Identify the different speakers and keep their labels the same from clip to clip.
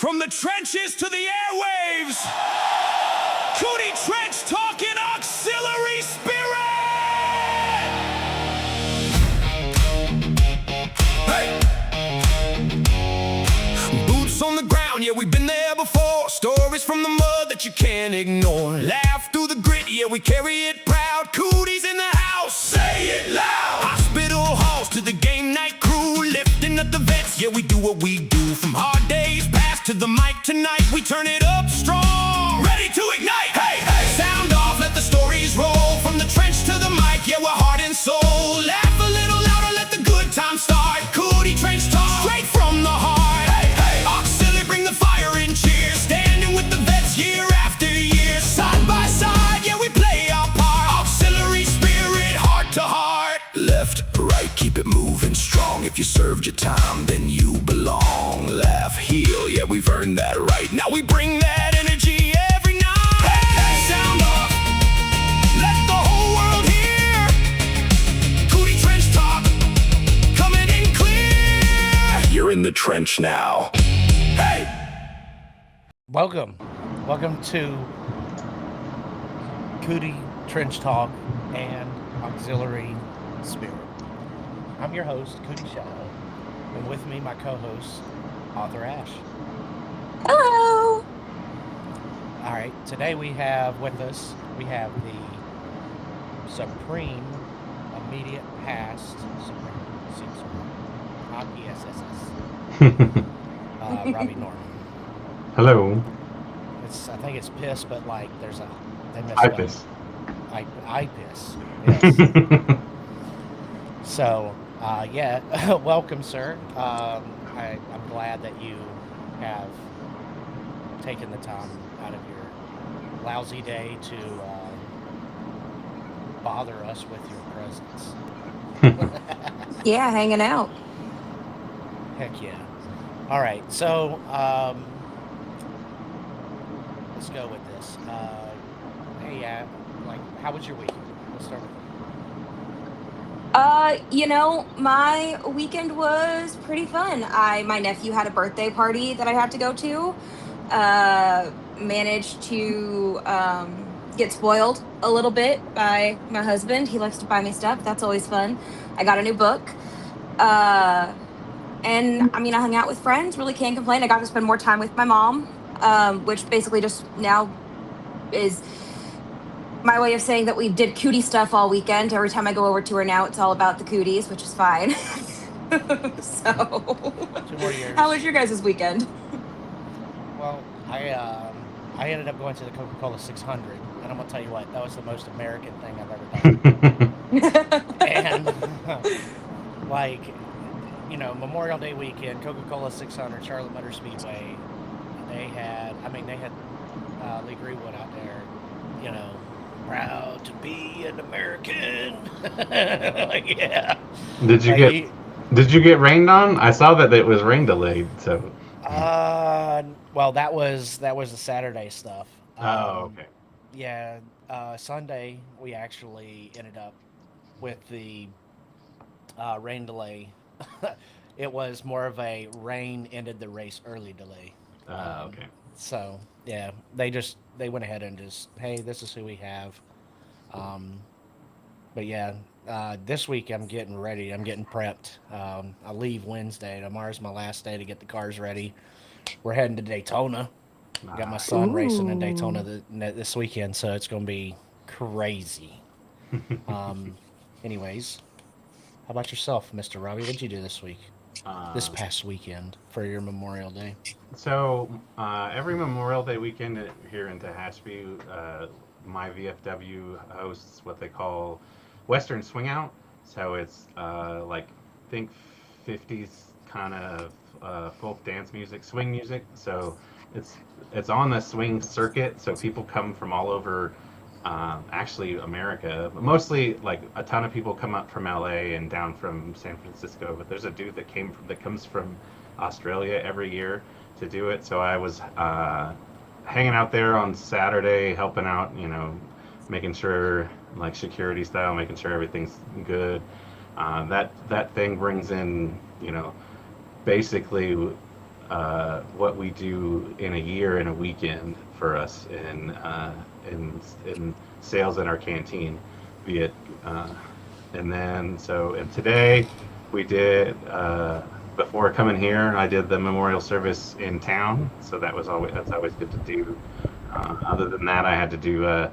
Speaker 1: From the trenches to the airwaves, Cootie Trench Talk in Auxiliary Spirit! Hey! Boots on the ground, yeah, we've been there before. Stories from the mud that you can't ignore. Laugh through the grit, yeah, we carry it proud. Cootie's in the house, say it loud. Hospital halls to the game night crew, lifting up the vets, yeah, we do what we do. From hard days past to the mic tonight, we turn it up strong, ready to ignite. Hey, hey, sound off, let the stories roll. From the trench to the mic, yeah, we're heart and soul. Laugh a little louder, let the good times start. Cootie Trench Talk, straight from the heart. Hey, hey, Auxiliary, bring the fire and cheer. Standing with the vets year after year. Side by side, yeah, we play our part. Auxiliary spirit, heart to heart. Left, right, keep it moving strong. If you served your time, then you belong. Laugh, heal, yeah, we've earned that right. Now we bring that energy every night. Hey, hey, sound off, let the whole world hear. Cootie Trench Talk, coming in clear. You're in the trench now. Hey!
Speaker 2: Welcome to Cootie Trench Talk and Auxiliary Spirit. I'm your host, Cootie Shadow, and with me, my co-host, Author Ash.
Speaker 3: Hello!
Speaker 2: All right, today we have with us, we have the Supreme Immediate Past Supreme IPSSS, Robbie Norman.
Speaker 4: Hello.
Speaker 2: I think it's piss, but like there's a they messed
Speaker 4: I
Speaker 2: up.
Speaker 4: piss.
Speaker 2: I piss. Yes. So, yeah, welcome, sir. I'm glad that you have taken the time out of your lousy day to bother us with your presence.
Speaker 3: Yeah, hanging out.
Speaker 2: Heck yeah. All right, so let's go with this. Hey, like, how was your weekend? Let's start with
Speaker 3: My weekend was pretty fun. My nephew had a birthday party that I had to go to. Managed to get spoiled a little bit by my husband. He likes to buy me stuff. That's always fun. I got a new book. And I mean, I hung out with friends. Really can't complain. I got to spend more time with my mom, which basically just now is my way of saying that we did cootie stuff all weekend. Every time I go over to her now, it's all about the cooties, which is fine. So,
Speaker 2: 2 more years.
Speaker 3: How was your guys' weekend?
Speaker 2: Well, I ended up going to the Coca-Cola 600, and I'm gonna tell you what, that was the most American thing I've ever done. And like, Memorial Day weekend, Coca-Cola 600, Charlotte Motor Speedway. They had Lee Greenwood out there, proud to be an American. Like, yeah.
Speaker 4: Did you get rained on? I saw that it was rain delayed. So.
Speaker 2: Well, that was the Saturday stuff.
Speaker 4: Okay.
Speaker 2: Yeah. Sunday we actually ended up with the rain delay. It was more of a rain ended the race early delay.
Speaker 4: Okay.
Speaker 2: So yeah, they went ahead and just, hey, this is who we have. But yeah, this week I'm getting ready. I'm getting prepped. I leave Wednesday. Tomorrow's my last day to get the cars ready. We're heading to Daytona. Got my son racing in Daytona this weekend, so it's going to be crazy. Anyways, how about yourself, Mr. Robbie? What did you do this week? This past weekend for your Memorial Day?
Speaker 4: So every Memorial Day weekend here in Tehachapi, my VFW hosts what they call Western Swing Out. So it's think 50s kind of folk dance music, swing music. So it's on the swing circuit. So people come from all over, actually America, but mostly like a ton of people come up from LA and down from San Francisco. But there's a dude that comes from Australia every year to do it. So I was hanging out there on Saturday, helping out, making sure, like security style, making sure everything's good. That thing brings in, basically what we do in a year in a weekend for us in sales in our canteen, be it and then and today we did before coming here I did the memorial service in town, so that's always good to do. Other than that, I had to do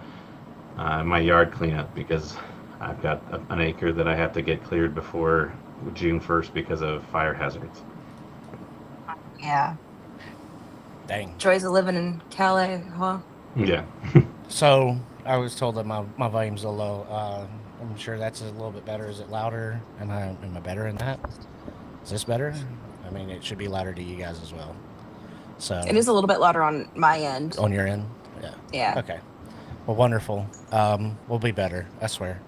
Speaker 4: my yard cleanup because I've got an acre that I have to get cleared before June 1st because of fire hazards.
Speaker 3: Yeah.
Speaker 2: Dang.
Speaker 3: Joys of living in Calais, huh?
Speaker 4: Yeah.
Speaker 2: So I was told that my volume's a little low. I'm sure that's a little bit better. Is it louder? Am I better in that? Is this better? I mean, it should be louder to you guys as well. So
Speaker 3: It is a little bit louder on my end.
Speaker 2: on your end. Yeah.
Speaker 3: Yeah.
Speaker 2: Okay. Well, wonderful. We'll be better. I swear.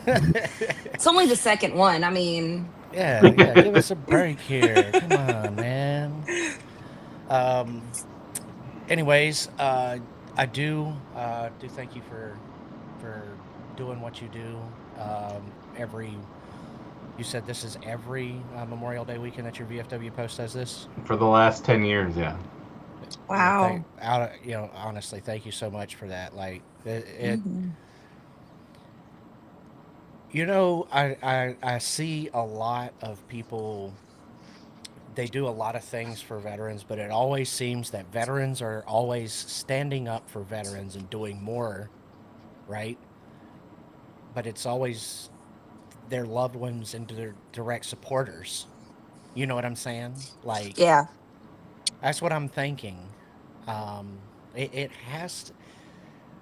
Speaker 3: It's only the second one. I mean,
Speaker 2: Yeah. Give us a break here. Come on, man. Anyways, I do thank you for doing what you do. You said this is every Memorial Day weekend that your VFW post does this.
Speaker 4: For the last 10 years, yeah.
Speaker 3: wow.
Speaker 2: Honestly, thank you so much for that. Like
Speaker 3: Mhm.
Speaker 2: I see a lot of people. They do a lot of things for veterans, but it always seems that veterans are always standing up for veterans and doing more, right? But it's always their loved ones and their direct supporters. You know what I'm saying? Like,
Speaker 3: Yeah.
Speaker 2: that's what I'm thinking. It has to,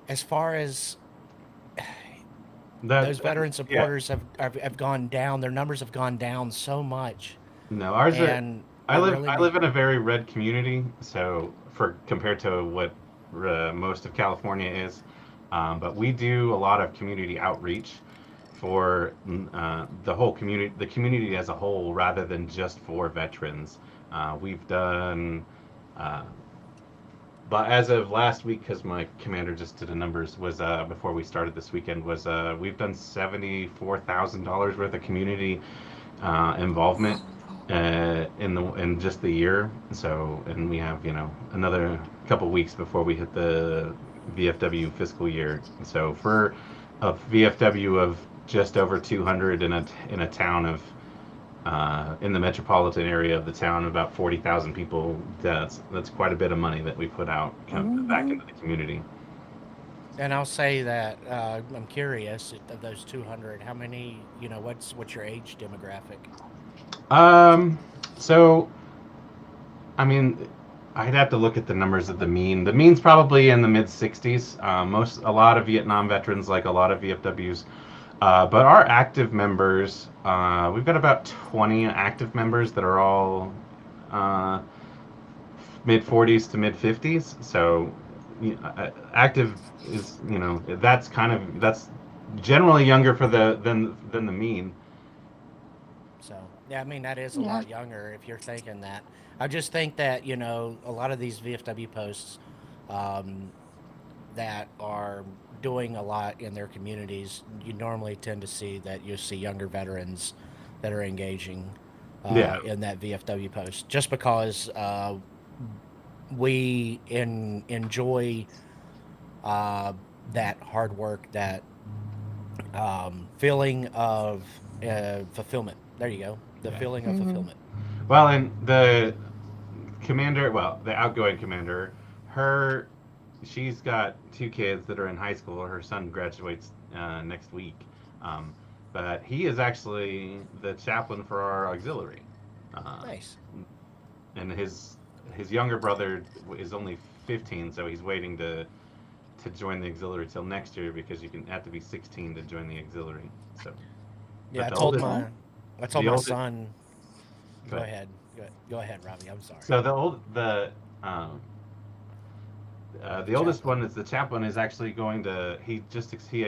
Speaker 2: as far as those veteran
Speaker 4: Yeah.
Speaker 2: supporters have gone down, their numbers have gone down so much.
Speaker 4: No, ours are.
Speaker 2: And
Speaker 4: I
Speaker 2: it
Speaker 4: live.
Speaker 2: really
Speaker 4: I live in a very red community, so for compared to what most of California is, but we do a lot of community outreach for the community as a whole, rather than just for veterans. We've done. Uh, but as of last week, because my commander just did the numbers, was before we started this weekend, was we've done $74,000 worth of community involvement in just the year. So, and we have another couple weeks before we hit the VFW fiscal year. So for a VFW of just over 200 in a town of in the metropolitan area of the town, about 40,000 people. That's quite a bit of money that we put out back into the community.
Speaker 2: And I'll say that I'm curious of those 200. How many? What's your age demographic?
Speaker 4: So, I mean, I'd have to look at the numbers of the mean. The mean's probably in the mid 60s. A lot of Vietnam veterans, like a lot of VFWs. But our active members, we've got about 20 active members that are all mid 40s to mid 50s. So, active is that's generally younger than the mean.
Speaker 2: So yeah, I mean that is a
Speaker 3: Yeah.
Speaker 2: lot younger if you're thinking that. I just think that a lot of these VFW posts um, that are doing a lot in their communities, you normally tend to see that you see younger veterans that are engaging
Speaker 4: Yeah.
Speaker 2: in that VFW post, just because we enjoy that hard work, that feeling of fulfillment. There you go, the
Speaker 4: Yeah.
Speaker 2: feeling of
Speaker 3: Mhm.
Speaker 2: fulfillment.
Speaker 4: Well, and the outgoing commander, she's got two kids that are in high school. Her son graduates next week, but he is actually the chaplain for our auxiliary,
Speaker 2: Nice.
Speaker 4: and his younger brother is only 15, so he's waiting to join the auxiliary till next year, because you have to be 16 to join the auxiliary. So,
Speaker 2: Yeah,
Speaker 4: but the oldest,
Speaker 2: I told
Speaker 4: the
Speaker 2: my
Speaker 4: oldest,
Speaker 2: son.
Speaker 4: go
Speaker 2: Go
Speaker 4: ahead.
Speaker 2: ahead. Go ahead, Robbie. I'm sorry.
Speaker 4: So the oldest
Speaker 2: Chaplain.
Speaker 4: one is the chaplain, is actually going to he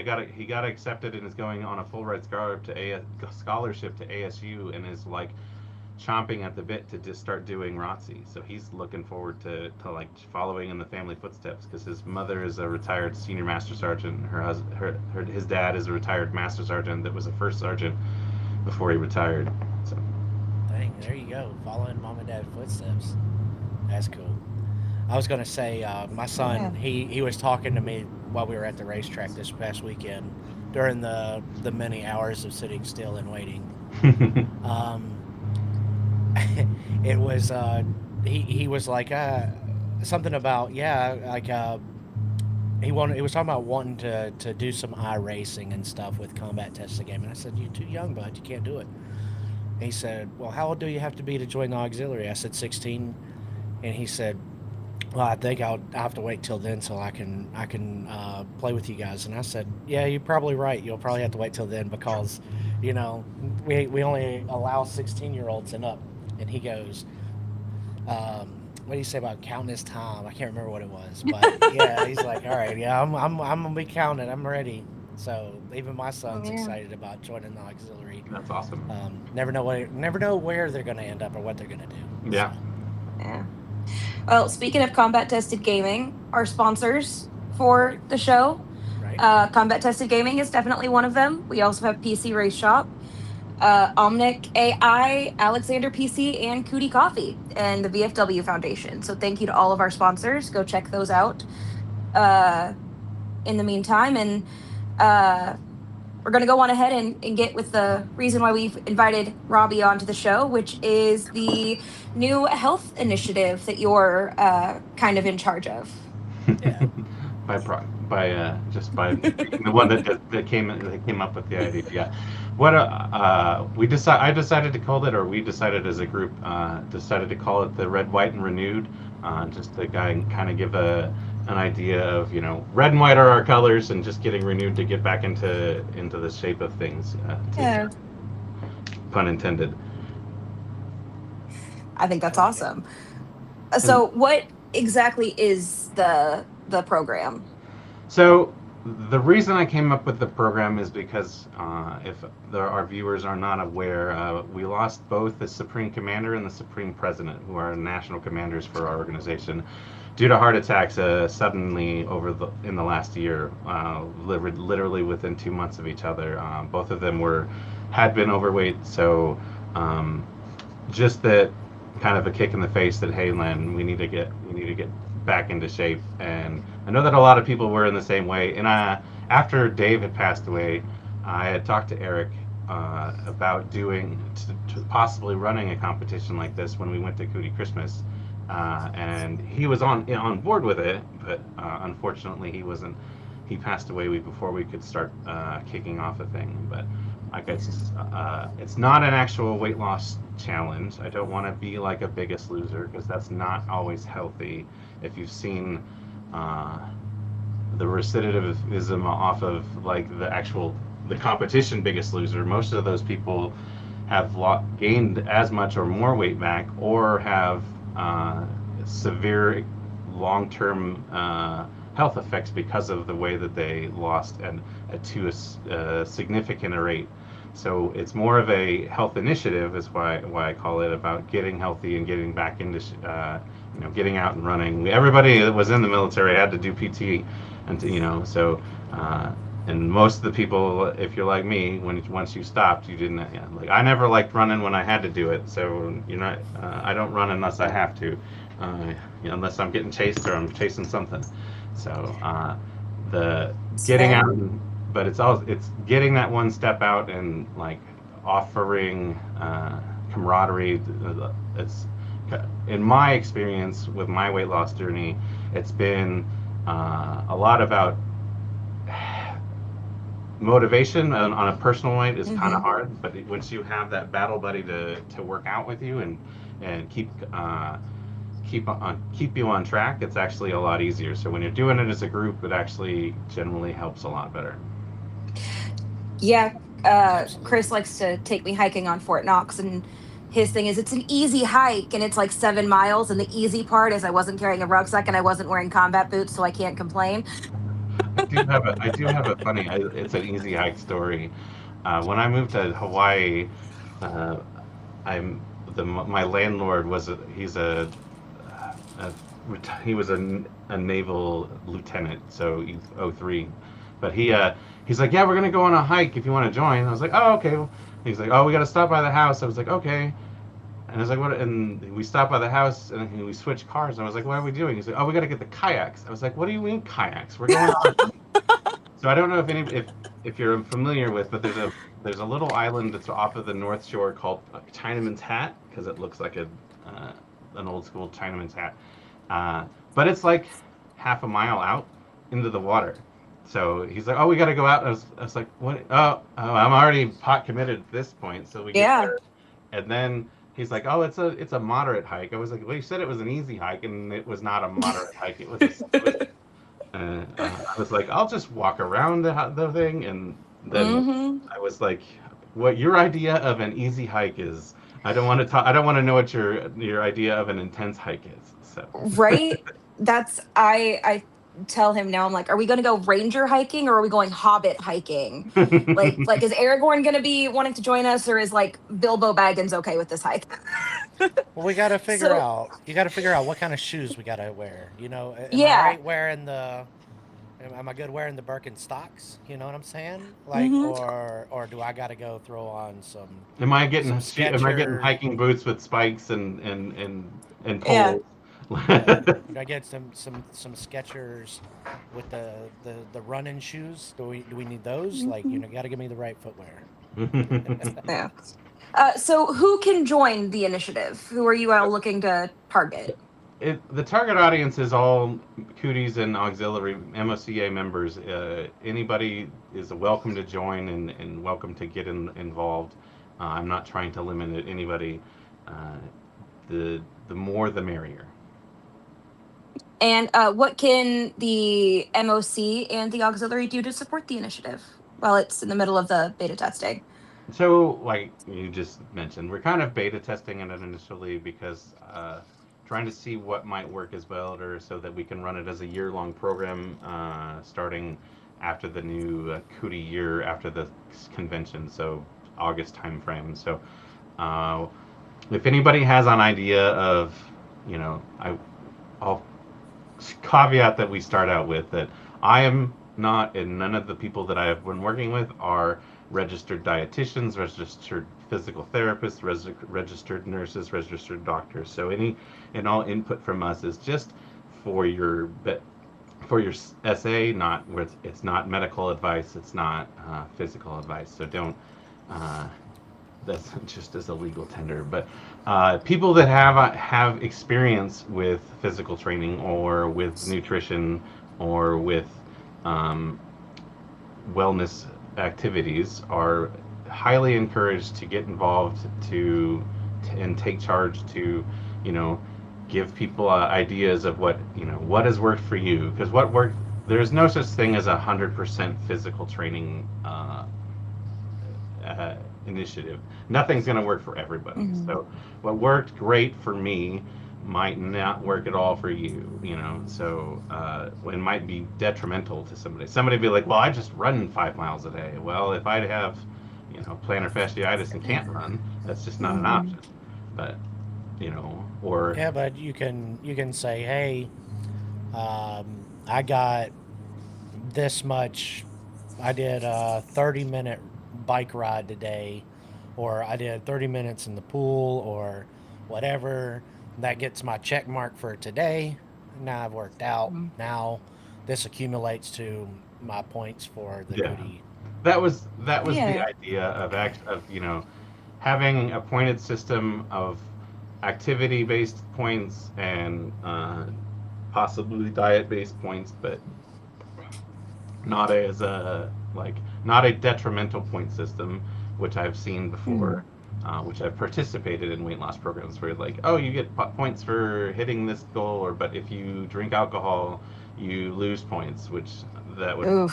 Speaker 4: got accepted and is going on a full ride scholarship to ASU, and is like chomping at the bit to just start doing ROTC. So he's looking forward to like following in the family footsteps, because his mother is a retired senior master sergeant. His dad is a retired master sergeant that was a first sergeant before he retired. So
Speaker 2: Dang, there you go. Following mom and dad's footsteps. That's cool. I was gonna say, my
Speaker 3: Yeah.
Speaker 2: son, he was talking to me while we were at the racetrack this past weekend during the many hours of sitting still and waiting. Um, it was he was like something about like he was talking about wanting to do some iRacing and stuff with combat testing game, and I said, "You're too young, bud. You can't do it." And he said, "Well, how old do you have to be to join the auxiliary?" I said, 16. And he said, "Well, I think I'll have to wait till then so I can play with you guys." And I said, "Yeah, you're probably right. You'll probably have to wait till then because, you know, we only allow 16-year-olds and up." And he goes, "What do you say about counting his time?" I can't remember what it was, but yeah, he's like, "All right, yeah, I'm gonna be counting. I'm ready." So even my
Speaker 3: Oh,
Speaker 2: son's
Speaker 3: yeah.
Speaker 2: excited about joining the auxiliary.
Speaker 4: That's awesome.
Speaker 2: Never know where they're gonna end up or what they're gonna do.
Speaker 4: Yeah.
Speaker 3: Yeah. Well, speaking of combat tested gaming, our sponsors for the show,
Speaker 2: Right?
Speaker 3: Combat Tested Gaming is definitely one of them. We also have PC Race Shop, Omnic AI, Alexander PC, and Cootie Coffee, and the VFW Foundation. So thank you to all of our sponsors. Go check those out. Uh, in the meantime, and uh, we're going to go on ahead and get with the reason why we've invited Robbie onto the show, which is the new health initiative that you're kind of in charge of.
Speaker 2: Yeah.
Speaker 4: By being the one that came up with the idea. Yeah. What I decided to call it, or we decided as a group decided to call it the Red, White, and Renewed, just to kind of give an idea of, red and white are our colors, and just getting renewed to get back into the shape of things.
Speaker 3: Yeah,
Speaker 4: Pun intended.
Speaker 3: I think that's
Speaker 2: I like it.
Speaker 3: awesome. So, what exactly is the program?
Speaker 4: So the reason I came up with the program is because if our viewers are not aware, we lost both the Supreme Commander and the Supreme President, who are national commanders for our organization, due to heart attacks suddenly in the last year, literally within 2 months of each other. Both of them had been overweight, so just that kind of a kick in the face that, hey, Len, we need to get back into shape. And I know that a lot of people were in the same way. And after Dave had passed away, I had talked to Eric about possibly running a competition like this when we went to Cootie Christmas, and he was on board with it, but unfortunately he wasn't. He passed away before we could start kicking off a thing. But like it's not an actual weight loss challenge. I don't want to be like a Biggest Loser, because that's not always healthy. If you've seen the recidivism off of like the competition Biggest Loser, most of those people have gained as much or more weight back, or have severe long-term health effects because of the way that they lost and to a significant rate. So it's more of a health initiative, is why I call it, about getting healthy and getting back into getting out and running. Everybody that was in the military had to do PT, and so and most of the people, if you're like me, once you stopped, you didn't. Like, I never liked running when I had to do it, so I don't run unless I have to, unless I'm getting chased or I'm chasing something. So the getting out, but it's getting that one step out and like offering camaraderie. It's, in my experience with my weight loss journey, it's been a lot about motivation on a personal way. Is kind of hard, but once you have that battle buddy to work out with you and keep you on track, it's actually a lot easier. So when you're doing it as a group, it actually generally helps a lot better.
Speaker 3: Yeah, Chris likes to take me hiking on Fort Knox, and his thing is it's an easy hike, and it's like 7 miles, and the easy part is I wasn't carrying a rucksack and I wasn't wearing combat boots, so I can't complain.
Speaker 4: I do have a funny, it's an easy hike story. When I moved to Hawaii, my landlord he was a naval lieutenant, so he's 03. But he's like, yeah, we're gonna go on a hike if you want to join. I was like, oh, okay. He's like, oh, we got to stop by the house. I was like, okay. And I was like, what? And we stopped by the house and we switched cars. And I was like, what are we doing? He's like, oh, we got to get the kayaks. I was like, what do you mean kayaks? We're going on. So I don't know if you're familiar with, but there's a little island that's off of the North Shore called Chinaman's Hat because it looks like an old school Chinaman's Hat, but it's like half a mile out into the water. So he's like, oh, we got to go out. I was like, what? I'm already pot committed at this point. So we get
Speaker 3: Yeah.
Speaker 4: there, and then he's like, oh, it's a moderate hike. I was like, well, you said it was an easy hike, and it was not a moderate hike. I was like, I'll just walk around the thing, and then I was like, what your idea of an easy hike is? I don't want to talk. I don't want to know what your idea of an intense hike is. So
Speaker 3: Right? That's I tell him now, I'm like, are we gonna go ranger hiking or are we going hobbit hiking? Like is Aragorn gonna be wanting to join us, or is like Bilbo Baggins okay with this hike?
Speaker 2: Well, we got to figure
Speaker 3: So-
Speaker 2: out. You got to figure out what kind of shoes we got to wear. You know, am
Speaker 3: Yeah.
Speaker 2: I right wearing the? Am I good wearing the Birkenstocks? You know what I'm saying? Like, or do I got to go throw on some?
Speaker 4: am I getting
Speaker 2: Some
Speaker 4: am I getting
Speaker 2: Skechers.
Speaker 4: hiking boots with spikes and
Speaker 3: Yeah.
Speaker 4: poles?
Speaker 2: Do I get some Skechers with the running shoes? Do we need those? Like, you got to give me the right footwear.
Speaker 3: Yeah. So who can join the initiative? Who are you all looking to target?
Speaker 4: The target audience is all Cooties and Auxiliary MOCA members. Anybody is welcome to join and welcome to get involved. I'm not trying to limit anybody. The more the merrier.
Speaker 3: And what can the MOC and the auxiliary do to support the initiative while it's in the middle of the beta testing?
Speaker 4: So, like you just mentioned, we're kind of beta testing it initially because trying to see what might work as well, or so that we can run it as a year-long program starting after the new Cootie year, after the convention, so August timeframe. So, if anybody has an idea of, I'll caveat that we start out with that I am not, and none of the people that I have been working with are registered dietitians, registered physical therapists, registered nurses, registered doctors. So any and all input from us is just for your SA, not where it's not medical advice, it's not physical advice. So don't. That's just as a legal tender, but people that have experience with physical training or with nutrition or with wellness activities are highly encouraged to get involved and take charge to, give people ideas of what has worked for you, because there's no such thing as 100% physical training initiative. Nothing's going to work for everybody. So what worked great for me might not work at all for you, so it might be detrimental to somebody be like, well, I just run 5 miles a day. Well, if I have plantar fasciitis and can't run, that's just not an option. But or
Speaker 2: Yeah, but you can say, hey, I got this much. I did a 30-minute bike ride today, or I did 30 minutes in the pool, or whatever. That gets my check mark for today. Now I've worked out. Now this accumulates to my points for the Cootie.
Speaker 4: That was the idea of having a pointed system of activity-based points and possibly diet-based points, but not as not a detrimental point system, which I've seen before, which I've participated in weight loss programs where you get points for hitting this goal, but if you drink alcohol, you lose points, which that would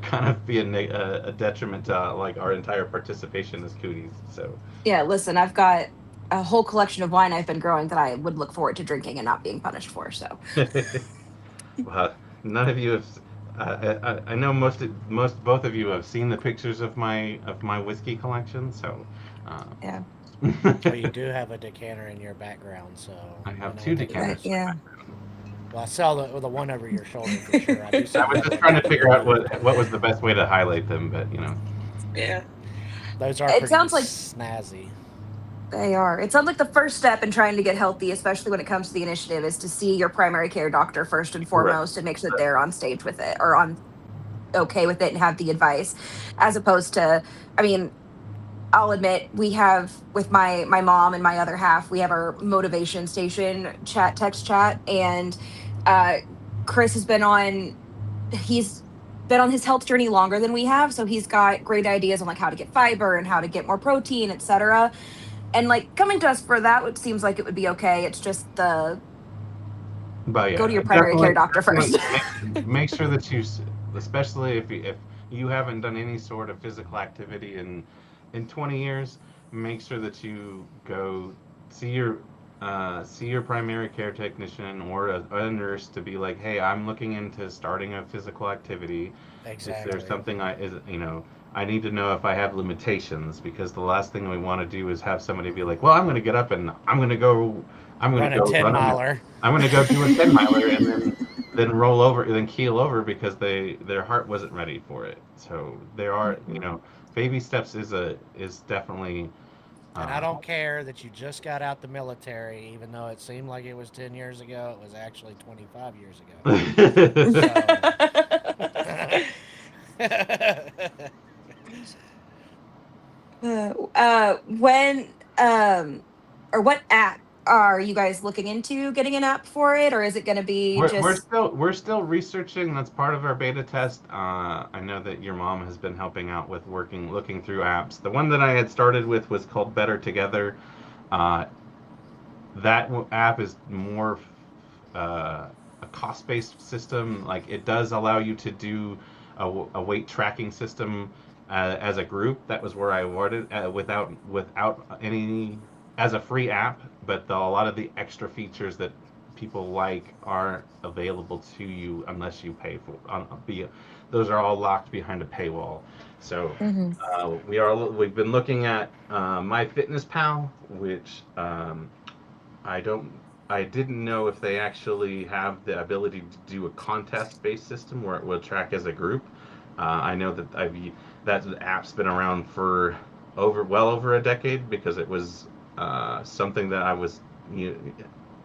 Speaker 4: kind of be a detriment to our entire participation as Cooties. So
Speaker 3: Yeah, listen, I've got a whole collection of wine I've been growing that I would look forward to drinking and not being punished for. So,
Speaker 4: well, none of you have. I know both of you have seen the pictures of my whiskey collection. So
Speaker 3: yeah.
Speaker 2: Well, you do have a decanter in your background, so
Speaker 4: I have 2 decanters.
Speaker 3: Yeah.
Speaker 2: Well, I saw the one over your shoulder for sure. I was
Speaker 4: just trying to figure out what was the best way to highlight them, but
Speaker 3: Yeah.
Speaker 2: those are
Speaker 3: It
Speaker 2: pretty
Speaker 3: sounds like-
Speaker 2: snazzy.
Speaker 3: They are. It sounds like the first step in trying to get healthy, especially when it comes to the initiative, is to see your primary care doctor first and
Speaker 4: Right.
Speaker 3: foremost and make sure that they're on stage with it or on okay with it and have the advice, as opposed to, I mean, I'll admit we have with my mom and my other half, we have our motivation station chat, text chat, and uh Chris has been on he's been on his health journey longer than we have, so he's got great ideas on like how to get fiber and how to get more protein, etc. And like coming to us for that, it seems like it would be okay. It's just the
Speaker 4: But
Speaker 3: go to
Speaker 4: yeah,
Speaker 3: your primary care doctor
Speaker 4: definitely
Speaker 3: first.
Speaker 4: make sure that especially if you haven't done any sort of physical activity in 20 years, make sure that you go see your see your primary care technician or a nurse to be like, hey, I'm looking into starting a physical activity. Is there
Speaker 2: Exactly.
Speaker 4: something I need to know if I have limitations, because the last thing we want to do is have somebody be like, well, I'm going to get up and I'm going to
Speaker 2: Run a
Speaker 4: go
Speaker 2: 10
Speaker 4: run a
Speaker 2: miler.
Speaker 4: I'm gonna go do a 10 miler and then roll over, then keel over because their heart wasn't ready for it. So there are, baby steps is definitely
Speaker 2: And I
Speaker 4: uh,
Speaker 2: don't care that you just got out the military, even though it seemed like it was 10 years ago. It was actually 25 years ago. So.
Speaker 3: When or what app are you guys looking into getting an app for it, or is it going to be just
Speaker 4: we're still researching. That's part of our beta test. I know that your mom has been helping out with looking through apps. The one that I had started with was called Better Together. Uh, that app is more a cost-based system. Like, it does allow you to do a weight tracking system as a group. That was where I awarded without any as a free app, but a lot of the extra features that people like aren't available to you unless you pay for. Those are all locked behind a paywall. So
Speaker 3: Mhm.
Speaker 4: we've been looking at MyFitnessPal, which I don't. I didn't know if they actually have the ability to do a contest-based system where it will track as a group. I know that that app's been around for well over a decade, because it was something that I was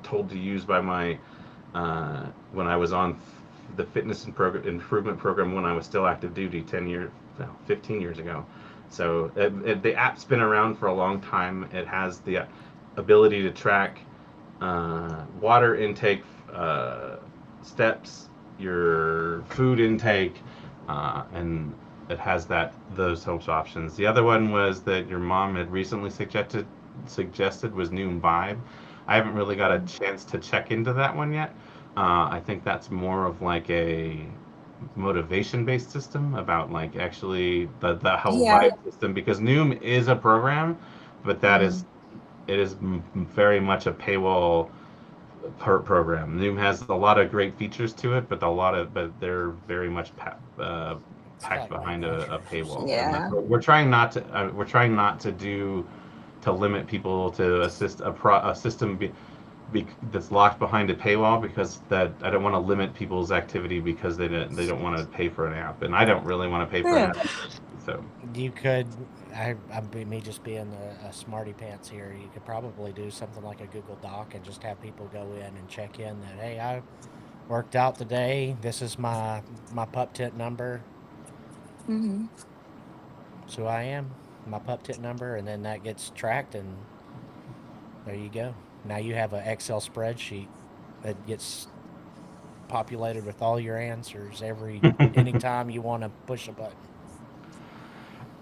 Speaker 4: told to use by my when I was on the improvement program when I was still active duty 15 years ago. So the app's been around for a long time. It has the ability to track water intake, steps, your food intake, and it has those host options. The other one was that your mom had recently suggested was Noom Vibe. I haven't really got a chance to check into that one yet. I think that's more of like a motivation based system about like actually the whole
Speaker 3: Yeah.
Speaker 4: vibe system, because Noom is a program, but
Speaker 3: Mhm.
Speaker 4: it is very much a paywall program. Noom has a lot of great features to it, but they're very much
Speaker 2: It's
Speaker 4: packed
Speaker 2: like Weight
Speaker 4: behind a
Speaker 2: Watchers.
Speaker 4: paywall, and that's
Speaker 3: Yeah.
Speaker 4: what we're trying not to do, to limit people to a system that's locked behind a paywall, because that I don't want to limit people's activity because they don't want to pay for an app, and I don't really want to pay for an
Speaker 3: Yeah.
Speaker 4: app. So
Speaker 2: You could, me just being a smarty pants here, you could probably do something like a Google Doc and just have people go in and check in that, hey, I worked out today. This is my pup tent number.
Speaker 3: Mhm.
Speaker 2: So I am my pup tent number, and then that gets tracked, and there you go. Now you have an Excel spreadsheet that gets populated with all your answers anytime you want to push a button.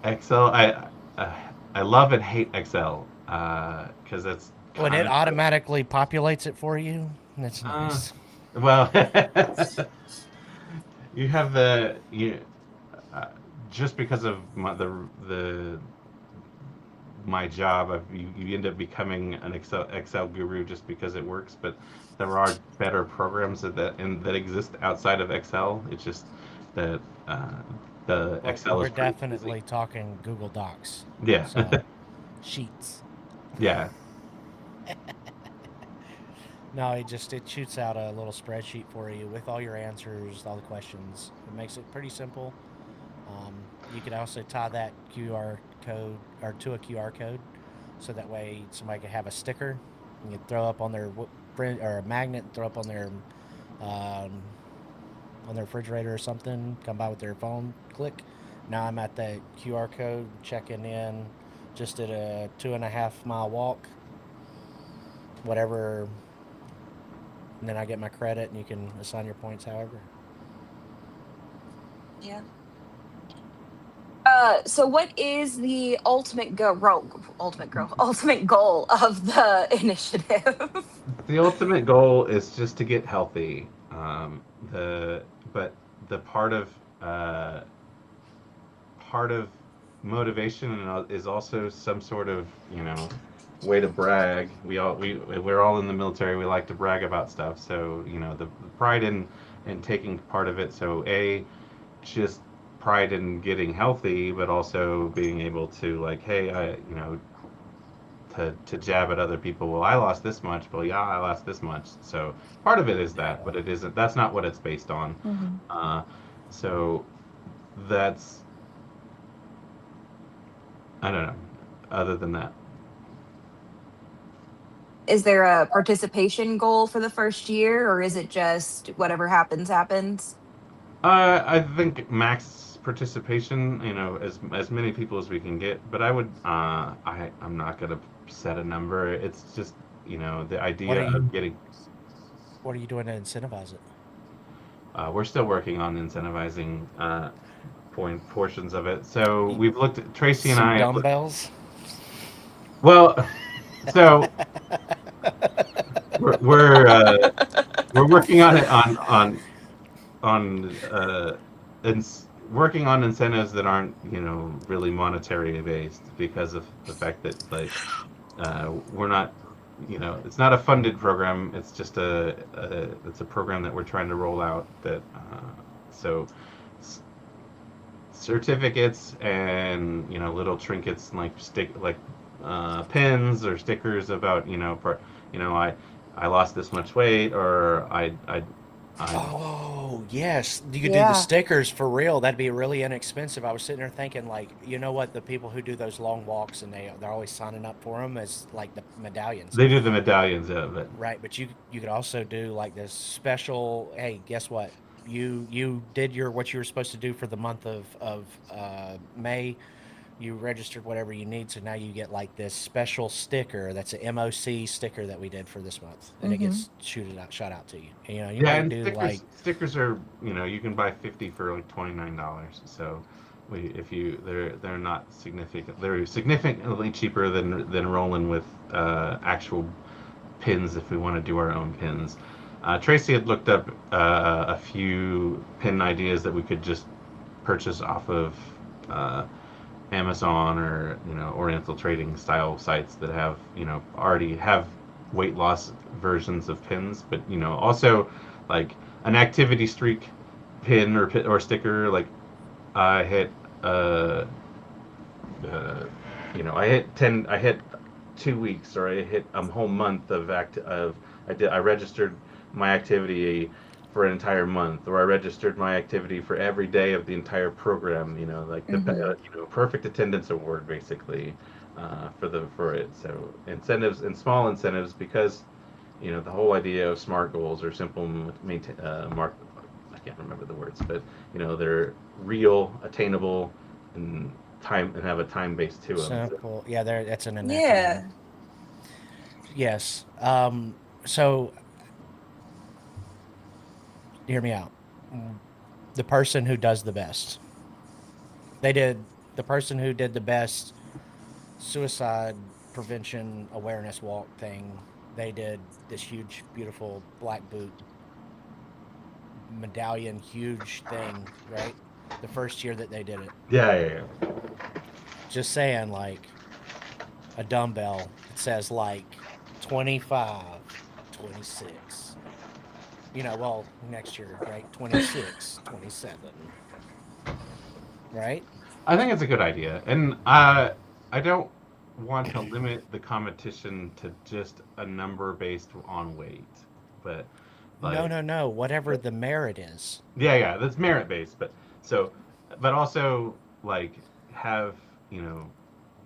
Speaker 4: Excel, I love and hate Excel because it's
Speaker 2: When it
Speaker 4: kind of
Speaker 2: automatically populates it for you, that's
Speaker 4: uh,
Speaker 2: nice.
Speaker 4: well, you have uh, just because of my job, you end up becoming an Excel guru just because it works. But there are better programs that exist outside of Excel. It's just that the Excel
Speaker 2: We're
Speaker 4: is pretty easy.
Speaker 2: definitely talking Google Docs.
Speaker 4: Yeah,
Speaker 2: So, sheets.
Speaker 4: yeah.
Speaker 2: No, it shoots out a little spreadsheet for you with all your answers, all the questions. It makes it pretty simple. You could also tie that QR code or to a QR code, so that way somebody could have a sticker and you throw up on their or a magnet, throw up um, on their refrigerator or something. Come by with their phone, click. Now I'm at the QR code, checking in. Just did a 2.5 mile walk, whatever, and then I get my credit, and you can assign your points however.
Speaker 3: Yeah. So what is the ultimate goal of the initiative?
Speaker 4: The ultimate goal is just to get healthy. The but the uh, part of motivation is also some sort of way to brag. We're all in the military. We like to brag about stuff. So the pride in taking part of it. So just pride in getting healthy, but also being able to like, hey, to jab at other people. Well, I lost this much. Well, yeah, I lost this much. So part of it is that, but it isn't. That's not what it's based on.
Speaker 3: Mm-hmm.
Speaker 4: Uh, so that's I don't know. Other than that,
Speaker 3: Is there a participation goal for the first year, or is it just whatever happens, happens?
Speaker 4: I think max participation. As many people as we can get. But I would. I'm not gonna set a number. It's just the
Speaker 2: What are
Speaker 4: idea
Speaker 2: you
Speaker 4: of getting.
Speaker 2: What are you doing to incentivize it?
Speaker 4: We're still working on incentivizing portions of it. So
Speaker 2: You,
Speaker 4: we've looked at Tracy and
Speaker 2: some
Speaker 4: I.
Speaker 2: dumbbells.
Speaker 4: Well, so we're we're, uh, we're working on it on working on incentives that aren't really monetary based because of the fact that like we're not it's not a funded program. It's just it's a program that we're trying to roll out that so certificates and little trinkets like pins or stickers about I lost this much weight or I
Speaker 2: Oh, yes. You could do the
Speaker 3: Yeah.
Speaker 2: stickers for real. That'd be really inexpensive. I was sitting there thinking, like, you know what? The people who do those long walks and they're always signing up for them as like the medallions,
Speaker 4: they do the medallions of it.
Speaker 2: right? But you could also do like this special. Hey, guess what? You did what you were supposed to do for the month of May. You registered whatever you need, so now you get like this special sticker that's a MOC sticker that we did for this month, and it
Speaker 3: Mm-hmm.
Speaker 2: gets shot out to you. And, you
Speaker 4: Yeah,
Speaker 2: might
Speaker 4: and
Speaker 2: do like
Speaker 4: stickers are you can buy 50 for like $29. So if you they're not significant. They're significantly cheaper than rolling with actual pins if we want to do our own pins. Tracy had looked up a few pin ideas that we could just purchase off of uh, Amazon or Oriental trading style sites that have already have weight loss versions of pins, but also like an activity streak pin or sticker. Like I hit uh, uh I hit 2 weeks or I hit a whole month of I registered my activity for an entire month, or I registered my activity for every day of the entire program. Like the
Speaker 3: Mm-hmm.
Speaker 4: perfect attendance award, basically, for it. So incentives and small incentives because the whole idea of SMART goals or simple maintain mark. I can't remember the words, but they're real, attainable, and have a time base to them. So,
Speaker 2: simple. Yeah, there. That's an acronym.
Speaker 3: Yeah.
Speaker 2: Yes. So hear me out. The person who does the best. They did. The person who did the best suicide prevention awareness walk thing. They did this huge, beautiful black boot medallion, huge thing, right? The first year that they did it.
Speaker 4: yeah, yeah, yeah.
Speaker 2: Just saying, like a dumbbell. It says like 25, 26. Well, next year, right? 26, 27, right?
Speaker 4: I think it's a good idea, and I don't want to limit the competition to just a number based on weight, but
Speaker 2: No,
Speaker 4: like
Speaker 2: no, no. Whatever the merit is.
Speaker 4: yeah, yeah, that's merit based, but so, but also like have you know,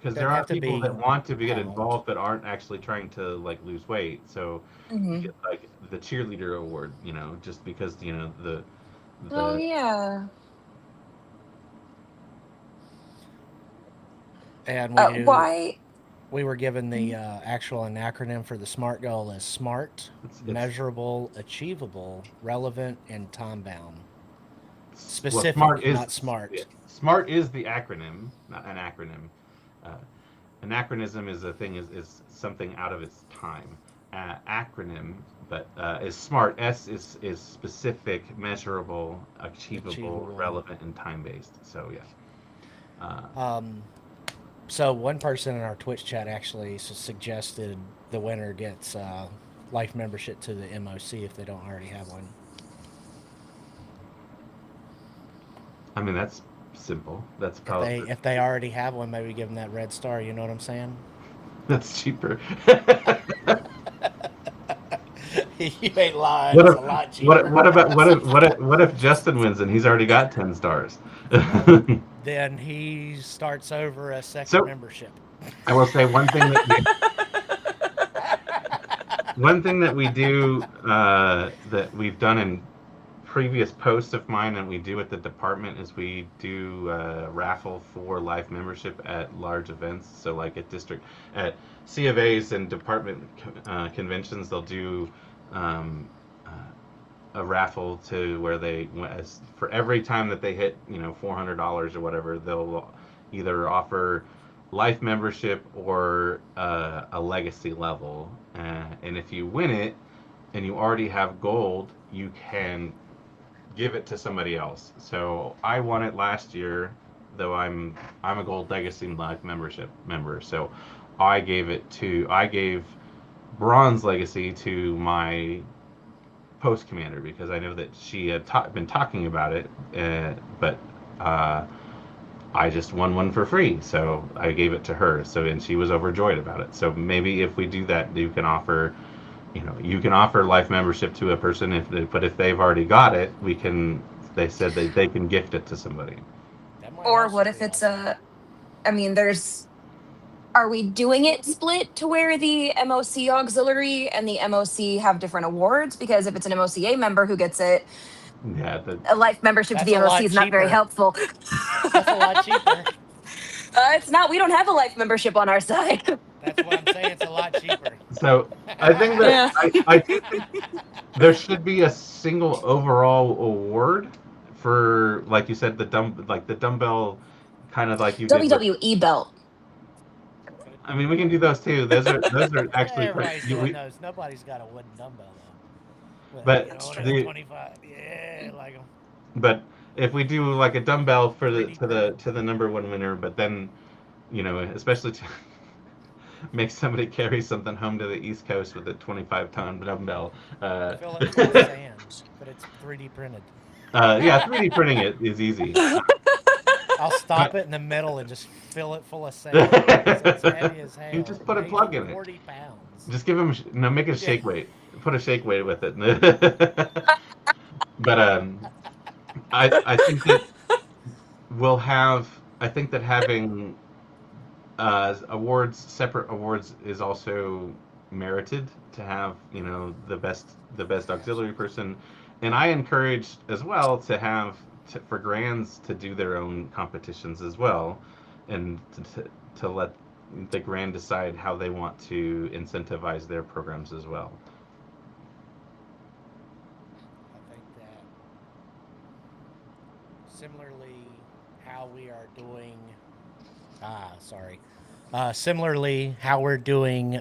Speaker 4: because
Speaker 2: Doesn't
Speaker 4: there are
Speaker 2: have to
Speaker 4: people
Speaker 2: be
Speaker 4: that want to get
Speaker 2: pound.
Speaker 4: involved but aren't actually trying to like lose weight. So you
Speaker 3: Hmm.
Speaker 4: get like the cheerleader award, just because
Speaker 3: Oh
Speaker 4: the
Speaker 3: yeah.
Speaker 2: And
Speaker 3: Why?
Speaker 2: we were given the actual acronym for the SMART goal is SMART,
Speaker 4: it's
Speaker 2: measurable, achievable, relevant, and time bound.
Speaker 4: well, smart
Speaker 2: Specific,
Speaker 4: is
Speaker 2: not
Speaker 4: yeah,
Speaker 2: smart.
Speaker 4: smart is the acronym, not an acronym. Uh, Anachronism is a thing is something out of its time. Acronym, but is smart. S is specific, measurable, achievable,
Speaker 2: Achievable.
Speaker 4: relevant, and time based. So yeah.
Speaker 2: Um, so one person in our Twitch chat actually suggested the winner gets life membership to the MOC if they don't already have one.
Speaker 4: I mean that's simple. That's
Speaker 2: If they
Speaker 4: probably
Speaker 2: if they already have one, maybe give them that red star. You know what I'm saying?
Speaker 4: that's cheaper.
Speaker 2: You ain't lying.
Speaker 4: What
Speaker 2: It's
Speaker 4: if
Speaker 2: a lot
Speaker 4: what
Speaker 2: cheaper.
Speaker 4: what about what if Justin wins and he's already got 10 stars?
Speaker 2: Then he starts over a second
Speaker 4: So
Speaker 2: membership.
Speaker 4: I will say one thing that we do that we've done in previous posts of mine and we do at the department is we do raffle for life membership at large events. So like at C of A's and department conventions, they'll do um, uh, a raffle to where for every time that they hit $400 or whatever, they'll either offer life membership or a legacy level. And if you win it and you already have gold, you can give it to somebody else. So I won it last year, though I'm a gold legacy life membership member. So I gave bronze legacy to my post commander because I know that she had been talking about it, but uh, I just won one for free, so I gave it to her. And she was overjoyed about it. So maybe if we do that, you can offer life membership to a person but if they've already got it, they said that they can gift it to somebody.
Speaker 2: That might
Speaker 3: Or
Speaker 2: also
Speaker 3: what if
Speaker 2: be
Speaker 3: it's
Speaker 2: awesome.
Speaker 3: I mean, are we doing it split to where the MOC auxiliary and the MOC have different awards? Because if it's an MOCA member who gets it,
Speaker 4: Yeah,
Speaker 3: a life membership to
Speaker 2: That's
Speaker 3: the
Speaker 2: a
Speaker 3: MOC
Speaker 2: lot
Speaker 3: is not very
Speaker 2: cheaper.
Speaker 3: helpful.
Speaker 2: That's a lot cheaper.
Speaker 3: It's not. We don't have a life membership on our side.
Speaker 2: That's what I'm saying. It's a lot cheaper.
Speaker 4: so I think that
Speaker 3: Yeah.
Speaker 4: I do think there should be a single overall award for, like you said, the dumbbell, kind of like you did with.
Speaker 3: WWE belt.
Speaker 4: I mean, we can do those too. Those are actually
Speaker 2: Everybody's
Speaker 4: pretty.
Speaker 2: doing those. Nobody's got a wooden dumbbell though. Well,
Speaker 4: But
Speaker 3: That's
Speaker 2: only
Speaker 3: true.
Speaker 2: the
Speaker 4: the
Speaker 2: 25. Yeah, like them.
Speaker 4: but if we do like a dumbbell for the
Speaker 2: 3D
Speaker 4: to the
Speaker 2: printed.
Speaker 4: to the number one winner, but then especially to make somebody carry something home to the East Coast with a 25-ton dumbbell.
Speaker 2: Fill it full of sand, but it's 3D printed.
Speaker 4: Yeah, 3D printing it is easy.
Speaker 2: I'll
Speaker 4: But
Speaker 2: stop it in the middle and just fill it full of sand. It's heavy as hell.
Speaker 4: you just put a
Speaker 2: Weighs
Speaker 4: plug in it.
Speaker 2: 40 pounds.
Speaker 4: Just give him no, make it a shake weight. Put a shake weight with it. But I think that we'll have. I think that having separate awards, is also merited to have. The best auxiliary person, and I encourage as well to have for grands to do their own competitions as well, and to let the grand decide how they want to incentivize their programs as well.
Speaker 2: I think that similarly, how we are doing. Sorry. Similarly, how we're doing.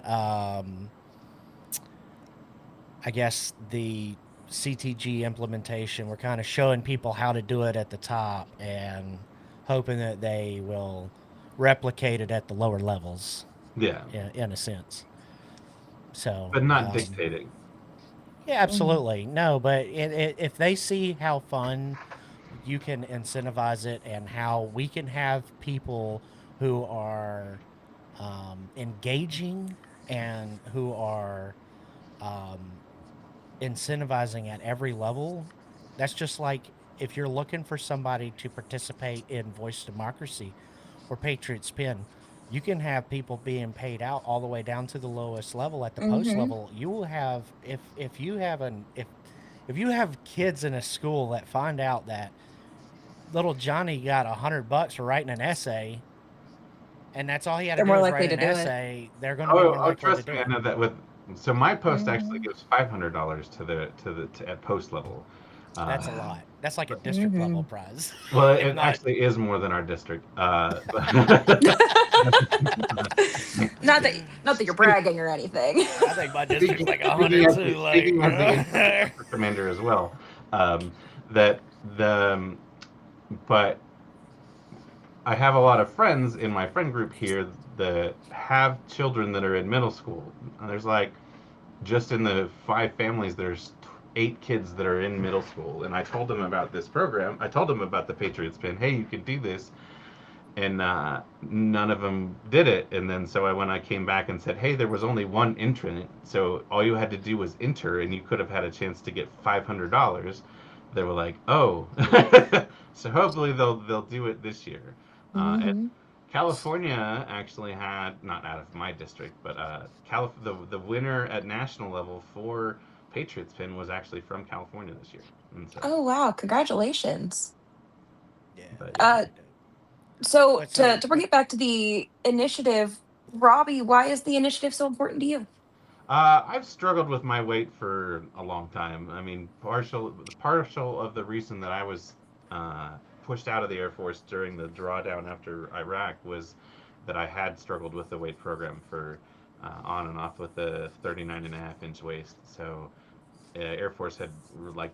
Speaker 2: I guess the CTG implementation. We're kind of showing people how to do it at the top and hoping that they will replicate it at the lower levels.
Speaker 4: Yeah,
Speaker 2: In a sense. So,
Speaker 4: but not dictating.
Speaker 2: yeah, absolutely. No, but if they see how fun you can incentivize it and how we can have people who are engaging and who are um, incentivizing at every level, that's just like if you're looking for somebody to participate in voice democracy or Patriots Pin, you can have people being paid out all the way down to the lowest level. At the post
Speaker 3: Mm-hmm.
Speaker 2: level, you will have, if you have if you have kids in a school that find out that little Johnny got $100 for writing an essay, and that's all he had to
Speaker 3: They're
Speaker 2: do
Speaker 3: more
Speaker 2: is
Speaker 3: likely
Speaker 2: write
Speaker 3: to
Speaker 2: an
Speaker 3: do it.
Speaker 2: essay, they're going to be
Speaker 4: Oh,
Speaker 2: more
Speaker 4: oh,
Speaker 2: likely to
Speaker 4: trust
Speaker 2: do
Speaker 4: me, I
Speaker 2: it.
Speaker 4: know that with. So my post actually
Speaker 3: Mm-hmm.
Speaker 4: gives $500 to at post level.
Speaker 2: That's
Speaker 4: Uh,
Speaker 2: a lot. That's like a district
Speaker 3: Mm-hmm.
Speaker 2: level prize,
Speaker 4: well,
Speaker 2: if
Speaker 4: it
Speaker 2: not.
Speaker 4: actually is more than our district.
Speaker 3: Not that you're bragging or anything.
Speaker 2: I think my district's
Speaker 4: speaking,
Speaker 2: like a
Speaker 4: speaking
Speaker 2: hundred
Speaker 4: as the
Speaker 2: too.
Speaker 4: speaking as the
Speaker 2: Like,
Speaker 4: infrastructure commander as well, that the but I have a lot of friends in my friend group here that have children that are in middle school. And there's like just in the 5 families, there's 8 kids that are in middle school. And I told them about this program. I told them about the Patriots Pin. Hey, you could do this, and none of them did it. And then so when I came back and said, hey, there was only one entrant, so all you had to do was enter, and you could have had a chance to get $500. They were like, oh, so hopefully they'll do it this year. And
Speaker 3: Mm-hmm.
Speaker 4: California actually had, not out of my district, but the winner at national level for Patriots Pin was actually from California this year. And so,
Speaker 3: Oh wow! Congratulations.
Speaker 2: yeah,
Speaker 4: but
Speaker 2: that's
Speaker 4: yeah.
Speaker 3: Uh,
Speaker 2: pretty dope.
Speaker 3: so
Speaker 2: But
Speaker 3: to bring it back to the initiative, Robbie, why is the initiative so important to you?
Speaker 4: I've struggled with my weight for a long time. I mean, partial of the reason that I was uh, pushed out of the Air Force during the drawdown after Iraq was that I had struggled with the weight program for on and off with the 39.5 inch waist. So Air Force had like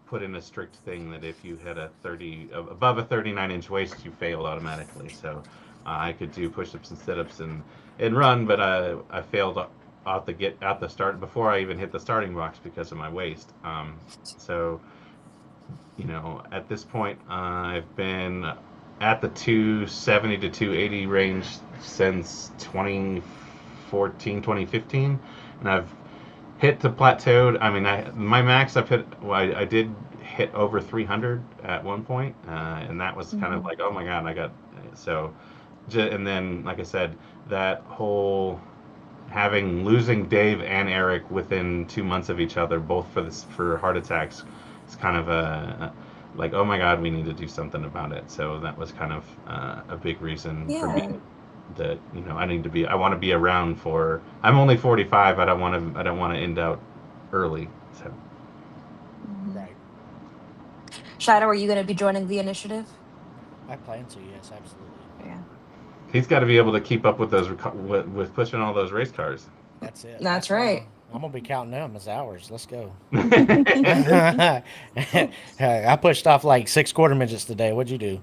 Speaker 4: put in a strict thing that if you had a 30 above a 39-inch waist, you failed automatically. So I could do push-ups and sit-ups and run, but I failed out the start before I even hit the starting box because of my waist. So at this point, I've been at the 270 to 280 range since 2014, 2015, and I've hit to plateaued. I mean, my max I've hit. Well, I did hit over 300 at one point, and that was kind of
Speaker 3: Mm-hmm.
Speaker 4: like, oh my god, I got so. And then, like I said, that whole losing Dave and Eric within 2 months of each other, both for heart attacks, it's kind of like, oh my god, we need to do something about it. So that was kind of a big reason for me
Speaker 3: Yeah.
Speaker 4: that I want to be around for. I'm only 45. I don't want to end out early. So
Speaker 3: Mm-hmm.
Speaker 2: right,
Speaker 3: Shadow, are you going to be joining the initiative?
Speaker 2: I plan to. Yes, absolutely.
Speaker 3: Yeah.
Speaker 4: he's got to be able to keep up with those with pushing all those race cars.
Speaker 2: That's it.
Speaker 3: That's
Speaker 2: That's why
Speaker 3: right.
Speaker 2: I'm gonna be counting them as hours. Let's go.
Speaker 4: And
Speaker 2: I pushed off like 6 quarter midgets today. What'd you do?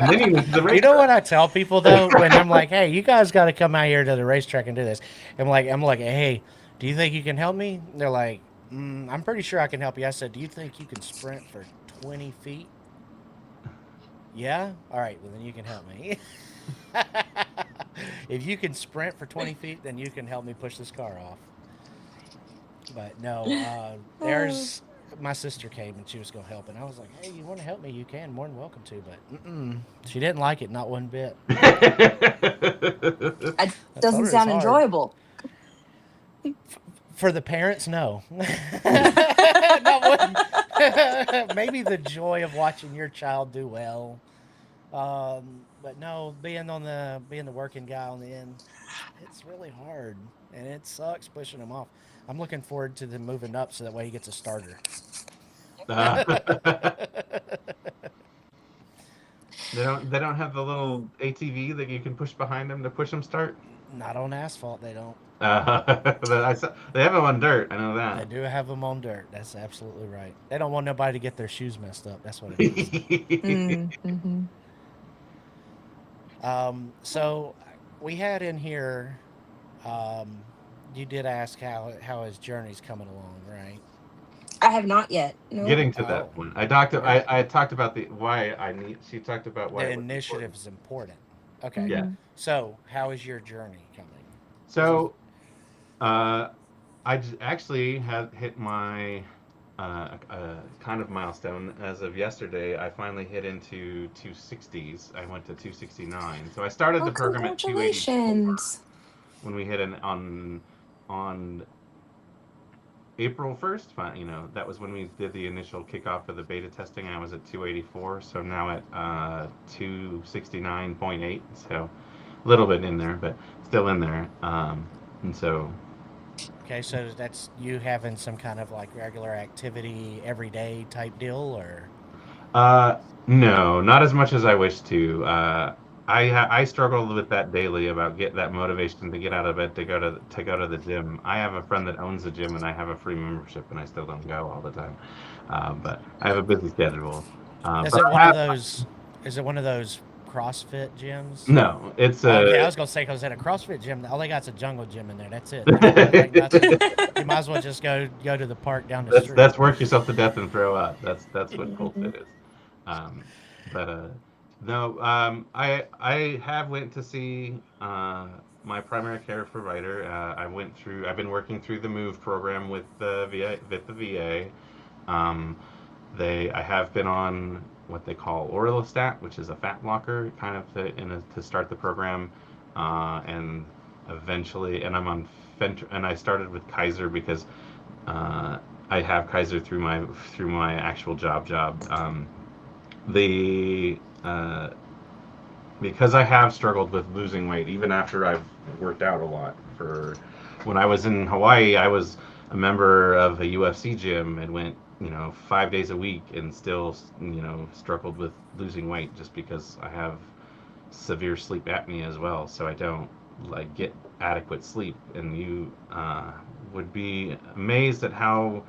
Speaker 4: then he went to the
Speaker 2: You know what
Speaker 4: racetrack.
Speaker 2: I tell people though when I'm like, "Hey, you guys got to come out here to the racetrack and do this." I'm like, "Hey, do you think you can help me?" They're like, "I'm pretty sure I can help you." I said, "Do you think you can sprint for 20 feet?" Yeah. All right. Well, then you can help me. If you can sprint for 20 feet, then you can help me push this car off. But no,
Speaker 3: Oh.
Speaker 2: there's my sister came and she was going to help, and I was like, "Hey, you want to help me? You can, more than welcome to." But she didn't like it, not one bit.
Speaker 3: It
Speaker 2: I told
Speaker 3: doesn't
Speaker 2: her it's
Speaker 3: sound
Speaker 2: hard.
Speaker 3: enjoyable.
Speaker 2: For the parents, no. Not one. Maybe the joy of watching your child do well. But no, being the working guy on the end, it's really hard, and it sucks pushing him off. I'm looking forward to them moving up so that way he gets a starter.
Speaker 4: uh, they don't have the little ATV that you can push behind them to push them start.
Speaker 2: Not on asphalt, they don't.
Speaker 4: They have them on dirt. I know
Speaker 2: They
Speaker 4: that.
Speaker 2: do have them on dirt. That's absolutely right. They don't want nobody to get their shoes messed up. That's what it is.
Speaker 3: Mm-hmm.
Speaker 2: So we had in here. Um, you did ask how his journey's coming along, right?
Speaker 3: I have not yet. Nope.
Speaker 4: Getting to that
Speaker 2: Oh,
Speaker 4: point,
Speaker 2: yeah.
Speaker 4: I talked about the why I need. She talked about why
Speaker 2: The
Speaker 4: it was
Speaker 2: initiative
Speaker 4: important.
Speaker 2: is important. Okay.
Speaker 4: Yeah.
Speaker 3: Mm-hmm.
Speaker 2: So how is your journey coming? Is it
Speaker 4: So, uh, actually had hit my a kind of milestone. As of yesterday, I finally hit into 260s. I went to 269. So I started
Speaker 3: Oh,
Speaker 4: the program at 284
Speaker 3: congratulations.
Speaker 4: when we hit on April 1st. That was when we did the initial kickoff of the beta testing. I was at 284, so now at 269.8. So a little bit in there, but still in there. And so
Speaker 2: Okay, so that's you having some kind of like regular activity every day type deal, or
Speaker 4: Uh, no, not as much as I wish to. I struggle with that daily about get that motivation to get out of bed to go to the gym. I have a friend that owns a gym and I have a free membership and I still don't go all the time. But I have a busy schedule.
Speaker 2: is
Speaker 4: But
Speaker 2: it
Speaker 4: I
Speaker 2: one of
Speaker 4: have
Speaker 2: those? Is it one of those CrossFit gyms?
Speaker 4: no. It's
Speaker 2: Oh, okay, I
Speaker 4: a
Speaker 2: was gonna say because at a CrossFit gym, all they got's a jungle gym in there. That's it. There ain't nothing. You might as well just go to the park down the
Speaker 4: that's
Speaker 2: street.
Speaker 4: that's work yourself to death and throw up. That's what Cold
Speaker 3: Mhm.
Speaker 4: Fit is. Um, but no, I have went to see my primary care provider. I've been working through the Move program with the VA. Um, I have been on what they call Orlistat, which is a fat blocker, kind of to start the program, and eventually, and I'm on and I started with Kaiser because uh, I have Kaiser through my actual job. The Because I have struggled with losing weight, even after I've worked out a lot. For when I was in Hawaii, I was a member of a UFC gym and went, 5 days a week, and still, struggled with losing weight just because I have severe sleep apnea as well. So I don't like get adequate sleep, and you would be amazed at how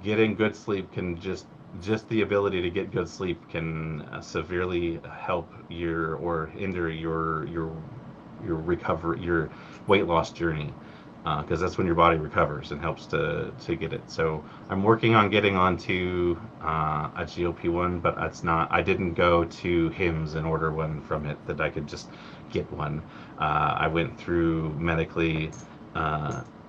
Speaker 4: getting good sleep can just the ability to get good sleep can severely help or hinder your recovery, your weight loss journey, because that's when your body recovers and helps to get it. So I'm working on getting onto a GLP-1, but it's not. I didn't go to Hims and order one from it that I could just get one. I went through medically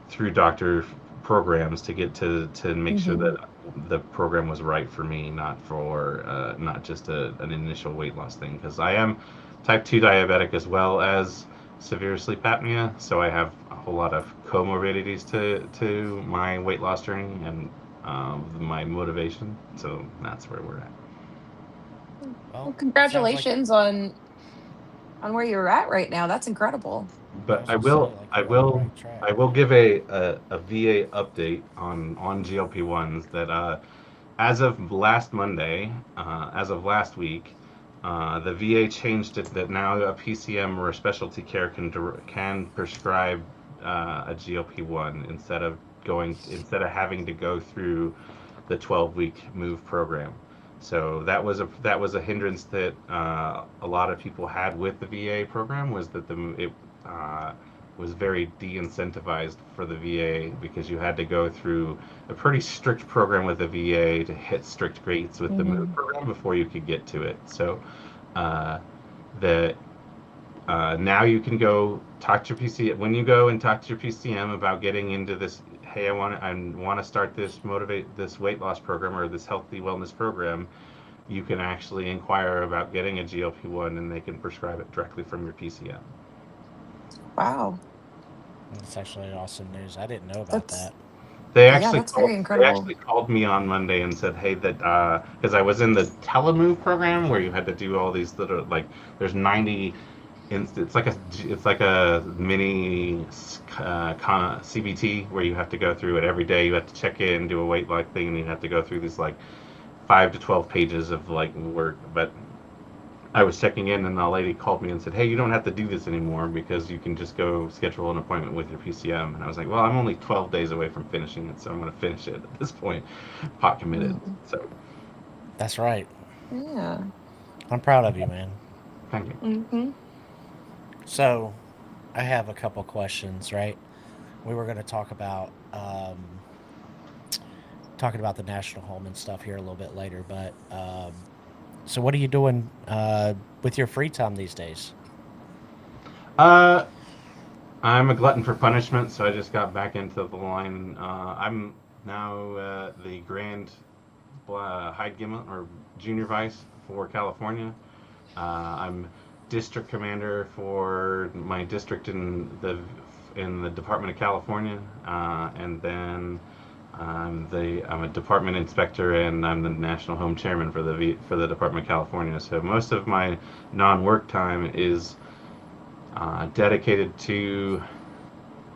Speaker 4: through doctor programs to get to make sure
Speaker 3: Mhm.
Speaker 4: that the program was right for me, not just an initial weight loss thing. Because I am type 2 diabetic as well as severe sleep apnea, so I have a whole lot of comorbidities to my weight loss journey and my motivation. So that's where we're at.
Speaker 3: Well,
Speaker 2: Well, sounds like
Speaker 3: congratulations on where you're at right now. That's incredible.
Speaker 2: I
Speaker 4: But
Speaker 2: was gonna say like
Speaker 4: I
Speaker 2: you're on the
Speaker 4: will,
Speaker 2: right track.
Speaker 4: I will give a VA update on GLP-1s that as of last Monday, as of last week, the VA changed it that now a PCM or a specialty care can prescribe a GLP-1 instead of having to go through the 12-week Move program. So that was a hindrance that a lot of people had with the VA program, was that it uh, was very de-incentivized for the VA because you had to go through a pretty strict program with the VA to hit strict grades with the Move
Speaker 3: Mhm.
Speaker 4: program before you could get to it. So uh, the now you can go talk to your PC when you go and talk to your PCM about getting into this. Hey, I want to start this weight loss program or this healthy wellness program. You can actually inquire about getting a GLP-1 and they can prescribe it directly from your PCM.
Speaker 3: Wow.
Speaker 2: That's actually awesome news. I didn't know about
Speaker 3: That's
Speaker 2: that.
Speaker 4: They
Speaker 3: yeah,
Speaker 4: actually
Speaker 3: that's very
Speaker 4: called. They
Speaker 3: incredible.
Speaker 4: actually called me on Monday and said, "Hey, that because I was in the Telemove program where you had to do all these little there's 90. It's like a mini CBT where you have to go through it every day. You have to check in, do a weight loss thing, and you have to go through these 5 to 12 pages of work. But I was checking in, and the lady called me and said, "Hey, you don't have to do this anymore because you can just go schedule an appointment with your PCM." And I was like, "Well, I'm only 12 days away from finishing it, so I'm going to finish it at this point, pot committed."
Speaker 3: Mm.
Speaker 4: So
Speaker 2: That's right.
Speaker 3: Yeah.
Speaker 2: I'm proud of you, man.
Speaker 4: thank you.
Speaker 3: Hmm.
Speaker 2: So, I have a couple questions, right? We were going to talking about the national home and stuff here a little bit later, but so what are you doing with your free time these days?
Speaker 4: Uh, I'm a glutton for punishment, so I just got back into the line. now the Grand Hyde Gimlet or Junior Vice for California. I'm district commander for my district in the Department of California, and then I'm a department inspector, and I'm the national home chairman for the Department of California. So most of my non-work time is dedicated to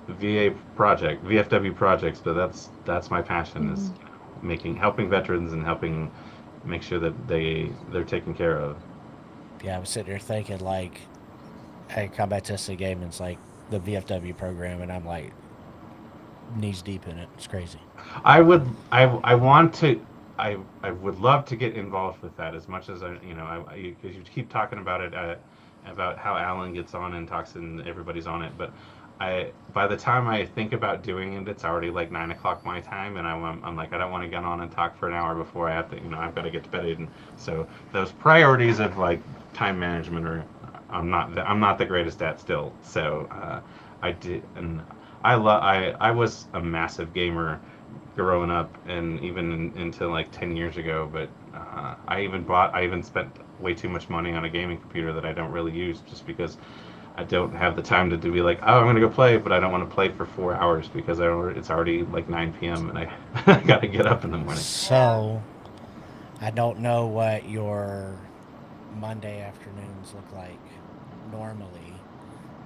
Speaker 4: VFW projects. But that's my passion is helping veterans and helping make sure that they're taken care of.
Speaker 2: Yeah, I was sitting there thinking like, hey, combat testing game is like the VFW program, and I'm like knees deep in it. It's crazy.
Speaker 4: I want to I would love to get involved with that as much as because you keep talking about it about how Alan gets on and talks and everybody's on it, but by the time I think about doing it, it's already like 9 o'clock my time, and I'm like I don't want to get on and talk for an hour before I have to I've got to get to bed, and so those priorities of like time management are I'm not the greatest at still. So I did and I was a massive gamer growing up, and even until like 10 years ago. But I even spent way too much money on a gaming computer that I don't really use, just because I don't have the time to be like, oh, I'm gonna go play, but I don't want to play for 4 hours because it's already like 9 p.m. and I got to get up in the morning.
Speaker 2: So I don't know what your Monday afternoons look like normally,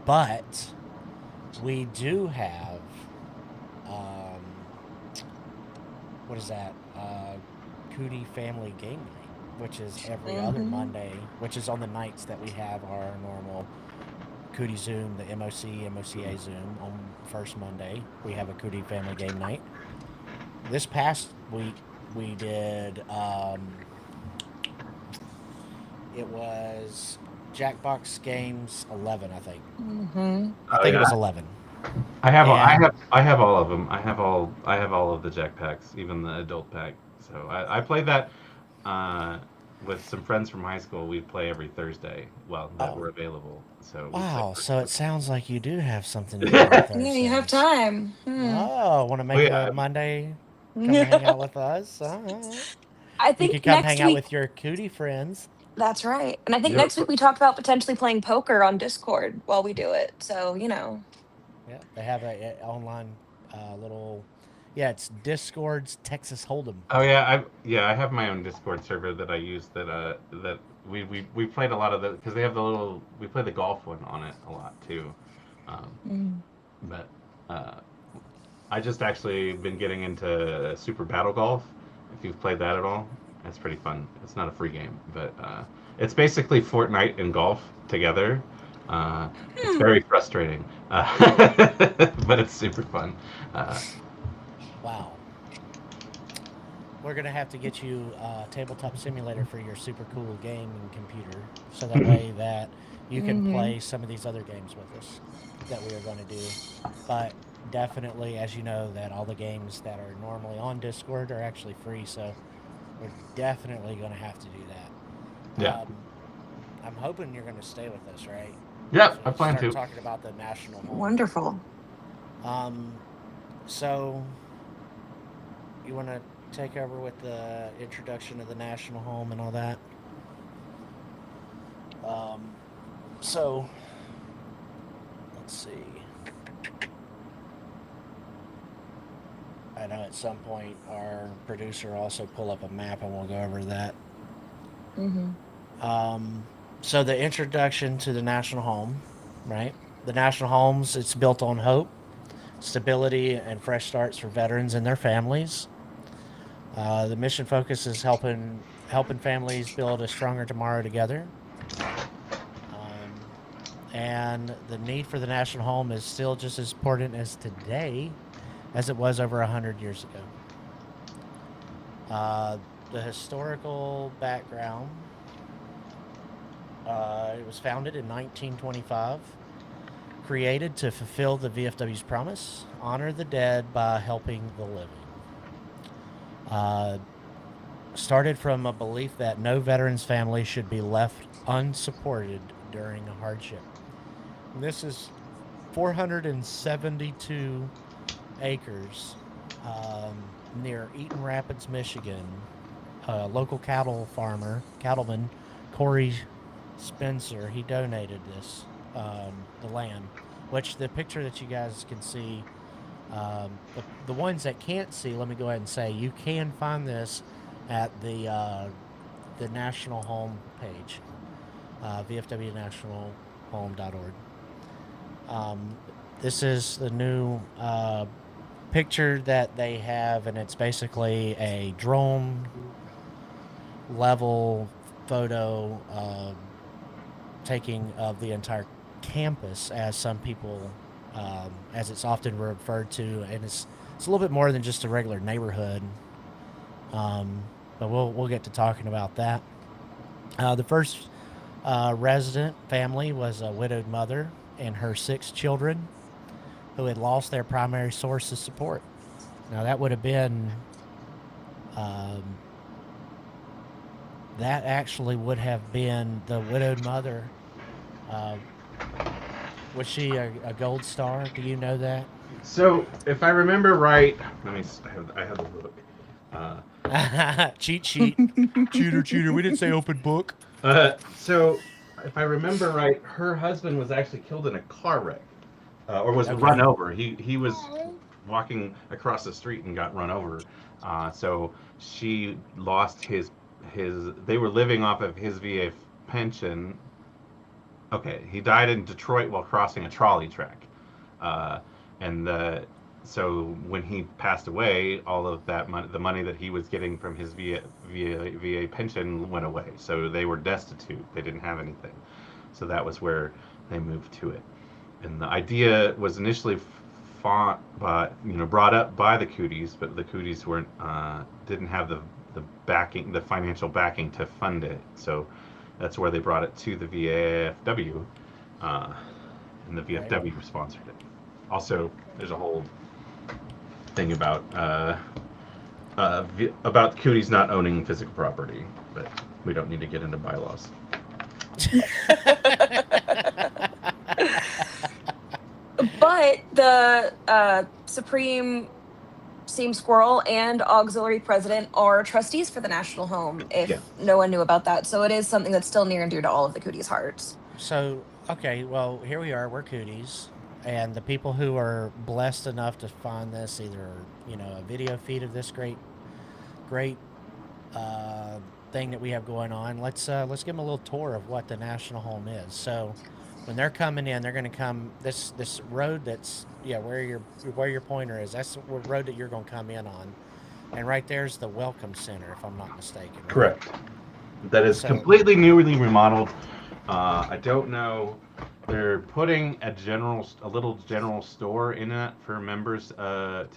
Speaker 2: but we do have what is that? Cootie Family Game Night, which is every other Monday, which is on the nights that we have our normal Cootie Zoom, the MOCA Zoom on first Monday. We have a Cootie Family Game Night. This past week we did it was Jackbox Games 11, I think. I think it was 11.
Speaker 4: I have all of them. I have all of the Jack packs, even the adult pack. So I played that with some friends from high school. We play every Thursday. Well, that were available. So
Speaker 2: wow. So it sounds like you do have something to do on Thursdays.
Speaker 3: Yeah, you have time.
Speaker 2: Oh, want to make a Monday? Come hang out with us.
Speaker 3: I think
Speaker 2: you can come
Speaker 3: next
Speaker 2: hang out
Speaker 3: week,
Speaker 2: with your Cootie friends.
Speaker 3: That's right. And I think next week we talked about potentially playing poker on Discord while we do it. So,
Speaker 2: Yeah, they have a online little. Yeah, it's Discord's Texas Hold'em.
Speaker 4: Oh yeah, I have my own Discord server that I use that we played a lot of because they have we play the golf one on it a lot too. But I just actually been getting into Super Battle Golf. If you've played that at all, it's pretty fun. It's not a free game, but it's basically Fortnite and golf together. It's very frustrating, but it's super fun.
Speaker 2: Wow. We're going to have to get you a tabletop simulator for your super cool gaming computer, so that way that you can play some of these other games with us that we are going to do. But definitely, as you know, that all the games that are normally on Discord are actually free, so we're definitely going to have to do that.
Speaker 4: Yeah.
Speaker 2: I'm hoping you're going to stay with us, right?
Speaker 4: Yeah,
Speaker 2: So
Speaker 4: I plan to.
Speaker 2: start talking about the National Home.
Speaker 3: wonderful.
Speaker 2: So you want to take over with the introduction of the National Home and all that? So let's see. I know at some point our producer will also pull up a map and we'll go over that. So the introduction to the National Home, right? The National Homes, it's built on hope, stability, and fresh starts for veterans and their families. The mission focus is helping families build a stronger tomorrow together. And the need for the National Home is still just as important as today as it was over 100 years ago. The historical background, it was founded in 1925, created to fulfill the VFW's promise, honor the dead by helping the living. Started from a belief that no veteran's family should be left unsupported during a hardship. And this is 472 acres near Eaton Rapids, Michigan. Local cattleman Corey Spencer, he donated this, the land, which the picture that you guys can see, the ones that can't see, let me go ahead and say, you can find this at the National Home page, VFW National Home.org. This is the new picture that they have, and it's basically a drone level photo taking of the entire campus, as some people, as it's often referred to, and it's a little bit more than just a regular neighborhood. But we'll get to talking about that. The first resident family was a widowed mother and her 6 children who had lost their primary source of support. Now that would have been that actually would have been the widowed mother. Was she a Gold Star? Do you know that?
Speaker 4: So, if I remember right, I have the book.
Speaker 2: Cheat sheet. Cheater. We didn't say open book.
Speaker 4: So, if I remember right, her husband was actually killed in a car wreck, or was run over. He was walking across the street and got run over. So she lost his. They were living off of his VA pension. Okay, he died in Detroit while crossing a trolley track, so when he passed away, all of that money, the money that he was getting from his VA pension, went away. So they were destitute; they didn't have anything. So that was where they moved to it. And the idea was initially brought up by the Cooties, but the Cooties didn't have the backing, the financial backing to fund it. So that's where they brought it to the VFW, and the VFW sponsored it. Also, there's a whole thing about Cooties not owning physical property, but we don't need to get into bylaws.
Speaker 3: But the Supreme Steam Squirrel and Auxiliary President are trustees for the National Home, if no one knew about that. So it is something that's still near and dear to all of the Cooties' hearts.
Speaker 2: So, okay, well, here we are. We're Cooties. And the people who are blessed enough to find this, either, a video feed of this great thing that we have going on, let's give them a little tour of what the National Home is. So when they're coming in, they're going to come this road that's where your pointer is. That's the road that you're going to come in on, and right there's the Welcome Center, if I'm not mistaken. Right?
Speaker 4: Correct. That is completely newly remodeled. I don't know. They're putting a little general store in it for members to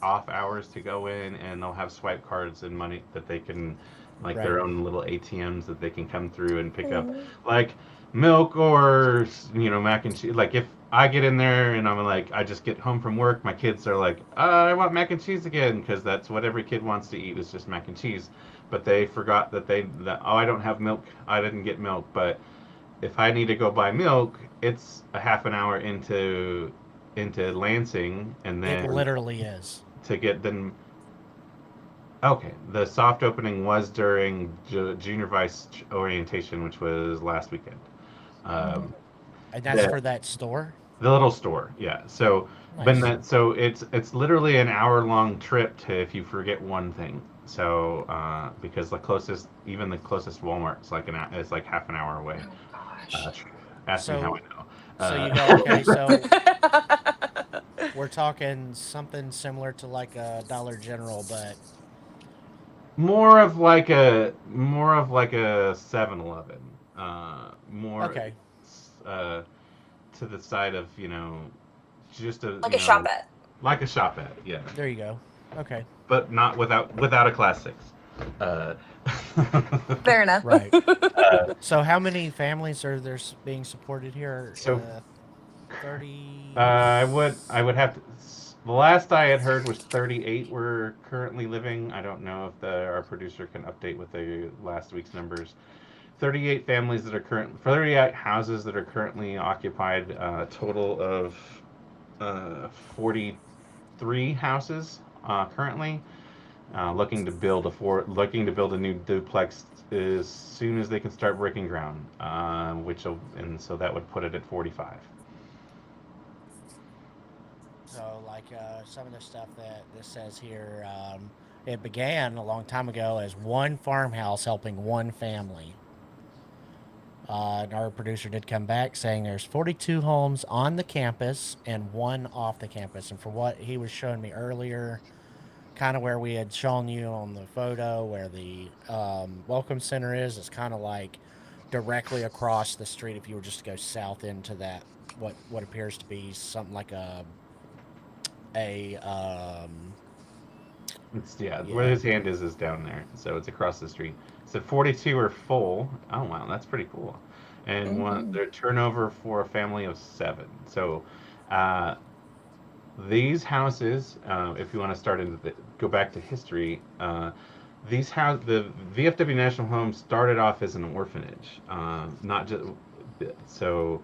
Speaker 4: off hours to go in, and they'll have swipe cards and money that they can their own little ATMs that they can come through and pick up milk or mac and cheese. Like if I get in there and I'm I just get home from work, my kids are like, I want mac and cheese again, because that's what every kid wants to eat is just mac and cheese. But they forgot that I don't have milk. I didn't get milk, but if I need to go buy milk, it's a half an hour into Lansing, and then
Speaker 2: it literally is
Speaker 4: to get them. Okay, the soft opening was during junior vice orientation, which was last weekend.
Speaker 2: And that's for that store.
Speaker 4: The little store, yeah. So, nice. It's literally an hour-long trip if you forget one thing. So, because the closest Walmart's it's like half an hour away. Ask me how I know.
Speaker 2: So we're talking something similar to like a Dollar General, but
Speaker 4: more of like a 7-Eleven.
Speaker 2: Okay.
Speaker 4: To the side of just a
Speaker 3: a shop at.
Speaker 4: Like a shop at, yeah.
Speaker 2: There you go. Okay.
Speaker 4: But not without a Class 6.
Speaker 3: Fair enough.
Speaker 2: Right. So how many families are there being supported here?
Speaker 4: So
Speaker 2: 30.
Speaker 4: I would have to. The last I had heard was 38 were currently living. I don't know if our producer can update with the last week's numbers. 38 families 38 houses that are currently occupied. A total of 43 houses currently. looking to build a new duplex as soon as they can start breaking ground, and so that would put it at 45.
Speaker 2: So, like some of the stuff that this says here, it began a long time ago as one farmhouse helping one family. And our producer did come back saying there's 42 homes on the campus and one off the campus. And for what he was showing me earlier, kind of where we had shown you on the photo where the welcome center is, it's kind of like directly across the street if you were just to go south into that what appears to be something like a
Speaker 4: Where
Speaker 2: yeah.
Speaker 4: his hand is down there, so it's across the street. So 42 are full. Oh wow, that's pretty cool. And
Speaker 3: Mhm.
Speaker 4: their turnover for a family of 7. So uh, these houses, if you want to go back to history, the VFW National Home started off as an orphanage, not just so.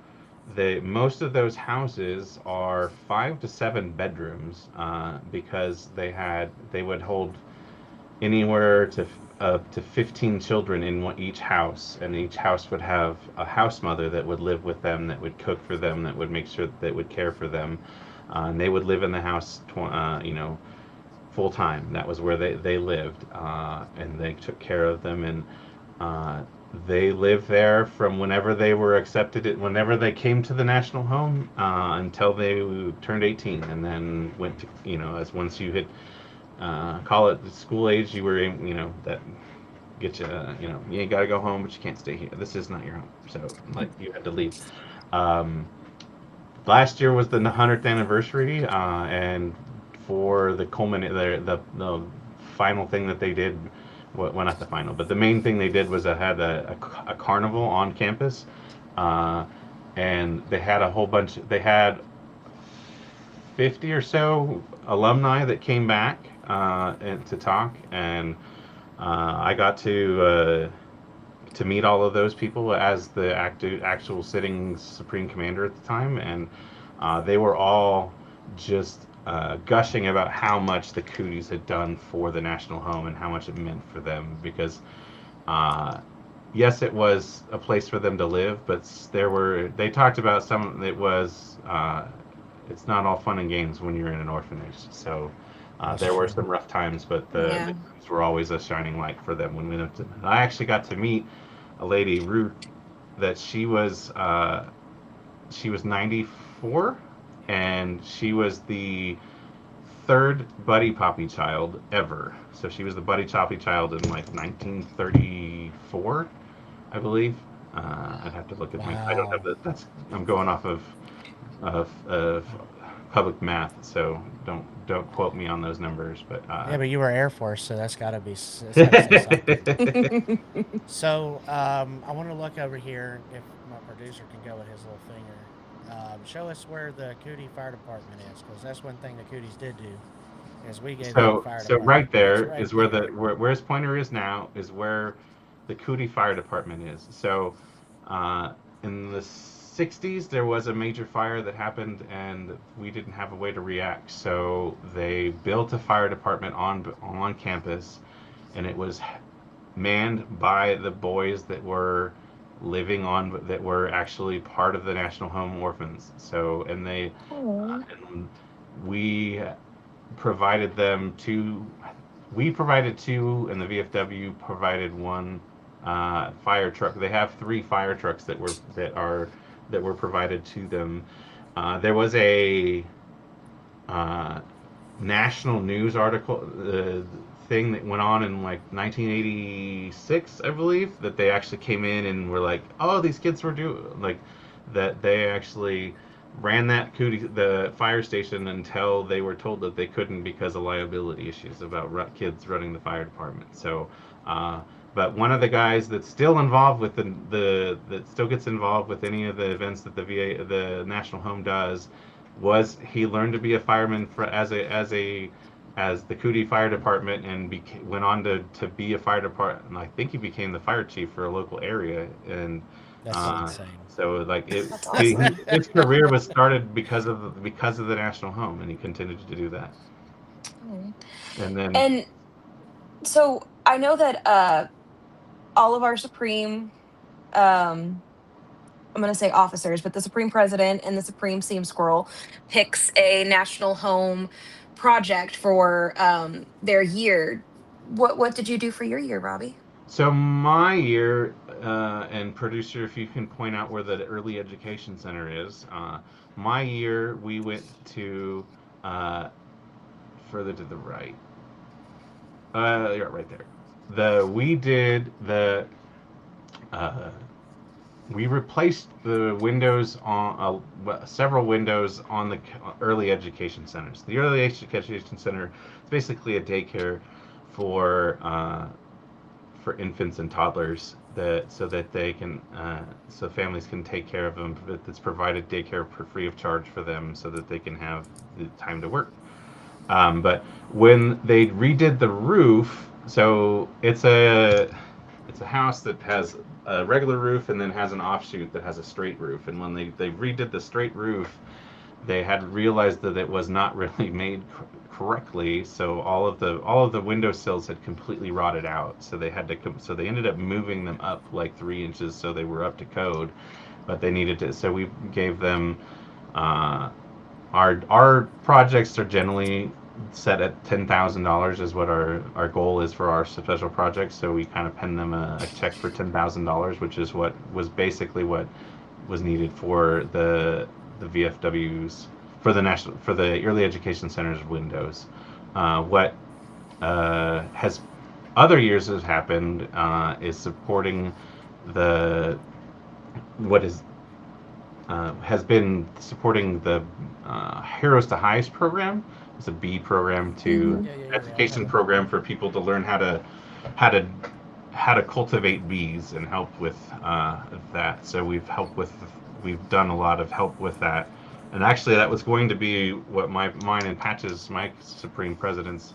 Speaker 4: Most of those houses are 5 to 7 bedrooms, because they would hold anywhere to up to 15 children in each house, and each house would have a house mother that would live with them, that would cook for them, that would make sure that would care for them, and they would live in the house, full time. That was where they lived, and they took care of them, and uh, they lived there from whenever they were whenever they came to the national home, until they turned 18, and then went to, as once you hit, call it the school age, that get you, you got to go home, but you can't stay here. This is not your home, so like you had to leave. Um, Last year was the 100th anniversary, and for the final thing that they did, well, not the final, but the main thing they did was had a carnival on campus, uh, and they had a whole bunch. They had 50 or so alumni that came back, and to talk, and I got to meet all of those people as the actual sitting supreme commander at the time, and they were all just gushing about how much the Cooties had done for the national home and how much it meant for them, because uh, yes, it was a place for them to live, but they talked about some. It's not all fun and games when you're in an orphanage. So
Speaker 2: That's
Speaker 4: there were
Speaker 2: true.
Speaker 4: some rough times, but the
Speaker 3: Yeah.
Speaker 4: Cooties were always a shining light for them. When we went to, I actually got to meet a lady, Ruth, that she was 94, and she was the third Buddy Poppy child ever. So she was the Buddy Poppy child in like 1934, I believe. I'd have to look at my. I don't have
Speaker 2: Wow.
Speaker 4: the. I'm going off of public math, so don't quote me on those numbers. But
Speaker 2: Yeah, but you were Air Force, so that's got to say something. So I want to look over here if my producer can go with his little finger. Show us where the Cootie Fire Department is, because that's one thing the Cooties did do, is we gave them a fire
Speaker 4: So
Speaker 2: department.
Speaker 4: right
Speaker 2: It's
Speaker 4: there
Speaker 2: right
Speaker 4: is
Speaker 2: there.
Speaker 4: where his pointer is now, is where the Cootie Fire Department is. So uh, in the 60s there was a major fire that happened, and we didn't have a way to react. So they built a fire department on campus, and it was manned by the boys that were actually part of the National Home Orphans. So
Speaker 3: Oh.
Speaker 4: and we provided them two. We provided two, and the VFW provided one fire truck. They have 3 fire trucks that were provided to them. There was a uh, national news article thing that went on in like 1986, I believe, that they actually came in and were like, "Oh, these kids were that." They actually ran the fire station until they were told that they couldn't because of liability issues about kids running the fire department. So, but one of the guys that's still involved with the that still gets involved with any of the events that the National Home does, was he learned to be a fireman as the Cootie Fire Department, and went on to be a fire department. And I think he became the fire chief for a local area, and
Speaker 2: That's
Speaker 4: uh,
Speaker 2: insane.
Speaker 4: so like
Speaker 3: That's awesome.
Speaker 4: his career was started because of the National Home, and he continued to do that.
Speaker 3: Mm.
Speaker 4: And then
Speaker 3: And So I know that all of our Supreme, um, I'm going to say officers, but the Supreme President and the Supreme Seam Squirrel picks a national home project for their year. What did you do for your year, Robbie?
Speaker 4: So my year, and producer, if you can point out where the early education center is, my year we went to uh, further to the right. Yeah, right there. We did the uh, we replaced the windows on several windows on the early education centers. The early education center is basically a daycare for infants and toddlers that so that they can so families can take care of them. It's provided daycare for free of charge for them so that they can have the time to work. But when they redid the roof, so it's a house that has a regular roof and then has an offshoot that has a straight roof. And when they redid the straight roof, they had realized that it was not really made correctly. So all of the window sills had completely rotted out. So they ended up moving them up like 3 inches so they were up to code. But they needed to. So we gave them uh, our projects are generally set at $10,000 is what our goal is for our special projects. So we kind of pen them a check for $10,000, which is what was basically what was needed for the VFWs for the early education centers windows. What has other years has happened is supporting the what is has been supporting the Heroes to Highs program. It's a B program to
Speaker 3: Hmm.
Speaker 2: Yeah. I've
Speaker 4: education
Speaker 2: heard about
Speaker 4: program
Speaker 2: that.
Speaker 4: for people to learn how to how to cultivate bees and help with that. So we've done a lot of help with that. And actually, that was going to be what mine and Patch's, my Supreme President's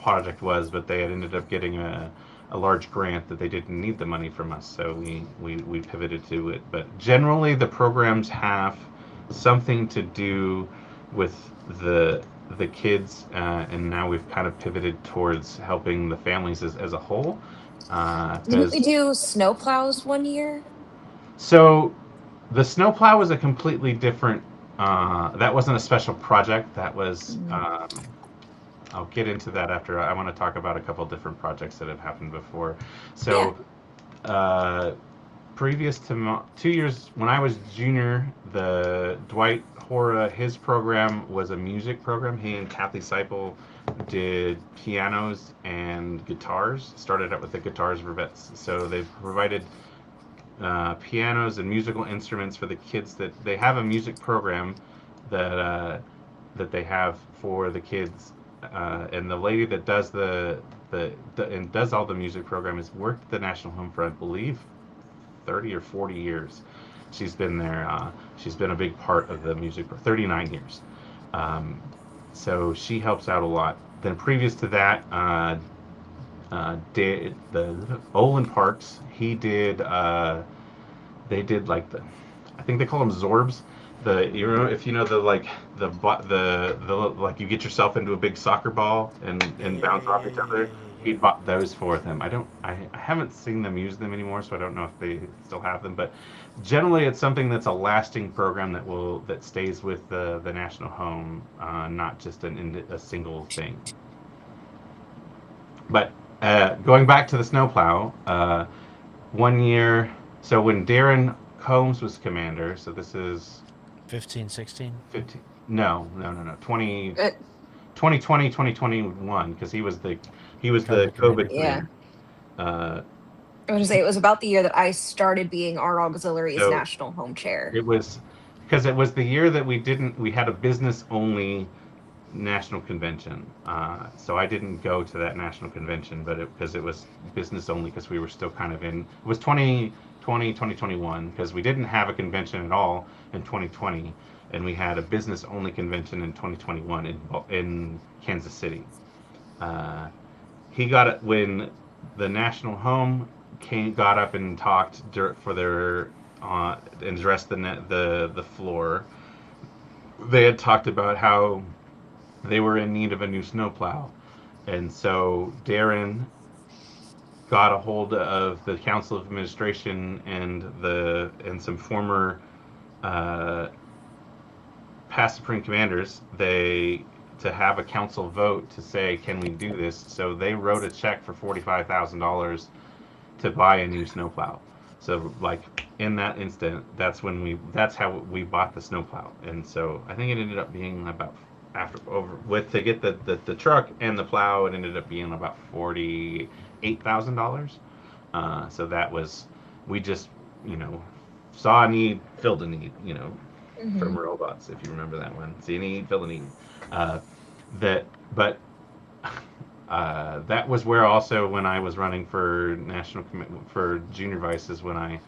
Speaker 4: project was, but they had ended up getting a large grant that they didn't need the money from us, so we pivoted to it. But generally, the programs have something to do with the kids, and now we've kind of pivoted towards helping the families as a whole.
Speaker 3: Didn't we
Speaker 4: Because
Speaker 3: do snow plows one year?
Speaker 4: so the snowplow was a completely different. That wasn't a special project. That was.
Speaker 3: Mm.
Speaker 4: I'll get into that after. I want to talk about a couple different projects that have happened before.
Speaker 3: Yeah.
Speaker 4: So uh, previous to 2 years when I was junior, the Dwight Hora, his program was a music program. He and Kathy Seipel did pianos and guitars. Started out with the guitars for vets. So they've provided pianos and musical instruments for the kids. That they have a music program that that they have for the kids. And the lady that does and does all the music program has worked at the National Home for I believe 30 or 40 years. She's been there. She's been a big part of the music for 39 years. Um, so she helps out a lot. Then previous to that, the Olin Parks, he did. They did like I think they call them Zorbs. If you know the like the like you get yourself into a big soccer ball and bounce off each other. He
Speaker 2: Yeah.
Speaker 4: bought those for them. I haven't seen them use them anymore, so I don't know if they still have them. But generally, it's something that's a lasting program that stays with the national home, not just a single thing. But going back to the snowplow, one year, so when Darren Combs was commander, so this is
Speaker 2: 15, 16.
Speaker 4: 15, no, 20,
Speaker 3: Uh,
Speaker 4: 2020, 2021, because he was the
Speaker 2: COVID commander.
Speaker 4: COVID
Speaker 3: yeah.
Speaker 4: commander. Uh,
Speaker 3: I was gonna say it was about the year that I started being our auxiliary's
Speaker 4: so
Speaker 3: national home chair.
Speaker 4: it was because it was the year that we had a business only national convention. So I didn't go to that national convention, but because it was business only, because we were still kind of in. It was 2020, 2021, because we didn't have a convention at all in 2020, and we had a business only convention in 2021 in Kansas City. Uh, he got it when the national home got up and talked for their and addressed the floor. They had talked about how they were in need of a new snowplow. And so Darren got a hold of the Council of Administration and some former uh, past supreme commanders, they to have a council vote to say, can we do this? So they wrote a check for $45,000 to buy a new snowplow. So like in that instant, that's how we bought the snowplow. And so I think it ended up being about after over with to get the truck and the plow, it ended up being about $48,000. So that was we just saw a need, filled a need,
Speaker 3: Mm-hmm.
Speaker 4: from robots, if you remember that one. See a need, fill a need. Uh, that, but that was where also when I was running for for junior vices when I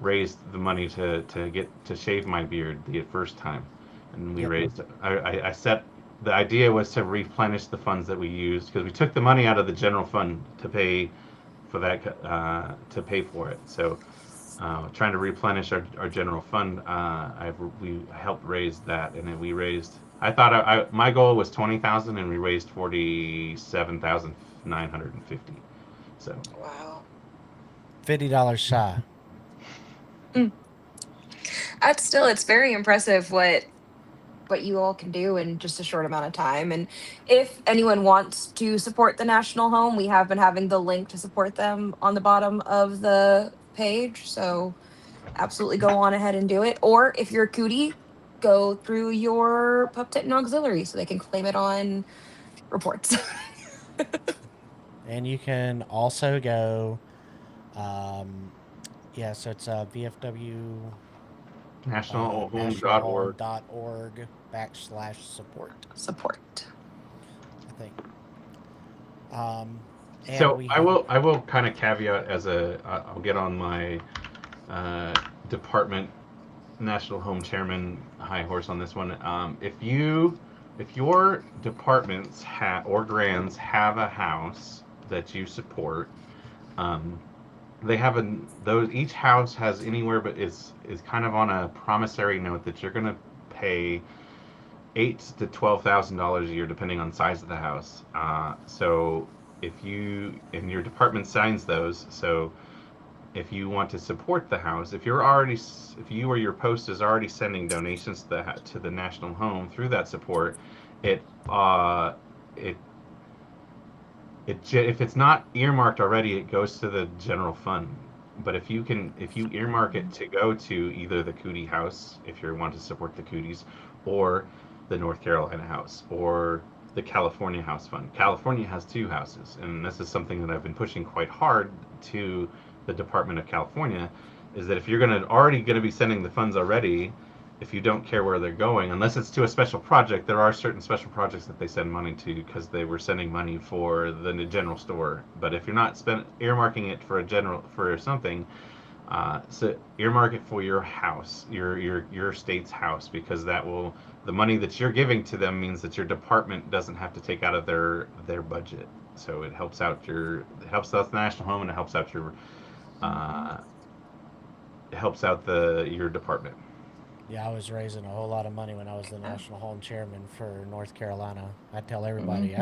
Speaker 4: raised the money to get to shave my beard the first time, and we
Speaker 2: Yep.
Speaker 4: raised. I set the idea was to replenish the funds that we used because we took the money out of the general fund to pay for that to pay for it. So trying to replenish our general fund. We helped raise that, and then we raised. I thought my goal was 20,000, and we raised 47,950. So
Speaker 3: Wow.
Speaker 2: $50 shy.
Speaker 3: Mm. That's still, it's very impressive what you all can do in just a short amount of time. And if anyone wants to support the National Home, we have been having the link to support them on the bottom of the page. So absolutely go on ahead and do it. Or if you're a cootie, go through your pup tent and auxiliary so they can claim it on reports.
Speaker 2: And you can also go, um, yeah, so it's VFW
Speaker 4: nationalhome.org.
Speaker 2: nationalhome.org/support,
Speaker 3: Support.
Speaker 2: I think. Um, and
Speaker 4: So
Speaker 2: we,
Speaker 4: I will kind of caveat as I'll get on my uh, department national home chairman high horse on this one. If your departments or grants have a house that you support, um, they have those each house has anywhere but is kind of on a promissory note that you're going to pay $8,000 to $12,000 a year depending on the size of the house. So if you and your department signs those, so if you want to support the house, if you or your post is already sending donations to the National Home through that support, it it if it's not earmarked already, it goes to the general fund. But if you earmark it to go to either the Cootie House, if you want to support the Cooties, or the North Carolina House, or the California House Fund. California has two houses, and this is something that I've been pushing quite hard to the Department of California, is that if you're already going to be sending the funds already, if you don't care where they're going, unless it's to a special project, there are certain special projects that they send money to because they were sending money for the general store. But if you're not earmarking it for for something, so earmark it for your house, your state's house, because the money that you're giving to them means that your department doesn't have to take out of their budget. So it helps out the National Home, and uh, it helps out the your department.
Speaker 2: yeah, I was raising a whole lot of money when I was the national home chairman for North Carolina. I tell everybody,
Speaker 3: Mm-hmm.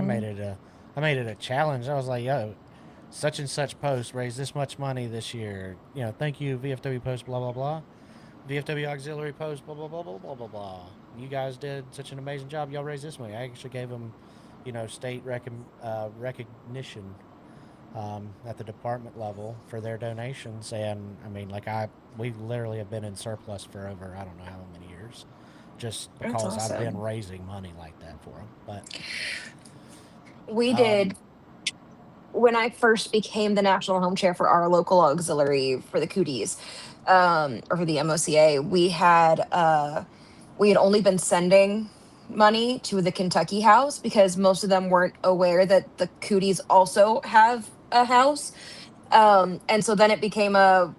Speaker 2: I made it a challenge. I was like, yo, such and such post raised this much money this year. Thank you, VFW post, blah blah blah. VFW auxiliary post, blah blah blah blah blah blah blah. You guys did such an amazing job. Y'all raised this money. I actually gave them, state recognition at the department level for their donations. And I mean, we literally have been in surplus for over I don't know how many years, just
Speaker 3: That's
Speaker 2: because I've been
Speaker 3: awesome.
Speaker 2: raising money like that for them. But
Speaker 3: We
Speaker 2: um,
Speaker 3: did when I first became the national home chair for our local auxiliary for the cooties, or for the MOCA, we had only been sending money to the Kentucky house because most of them weren't aware that the cooties also have a house. And so then it became a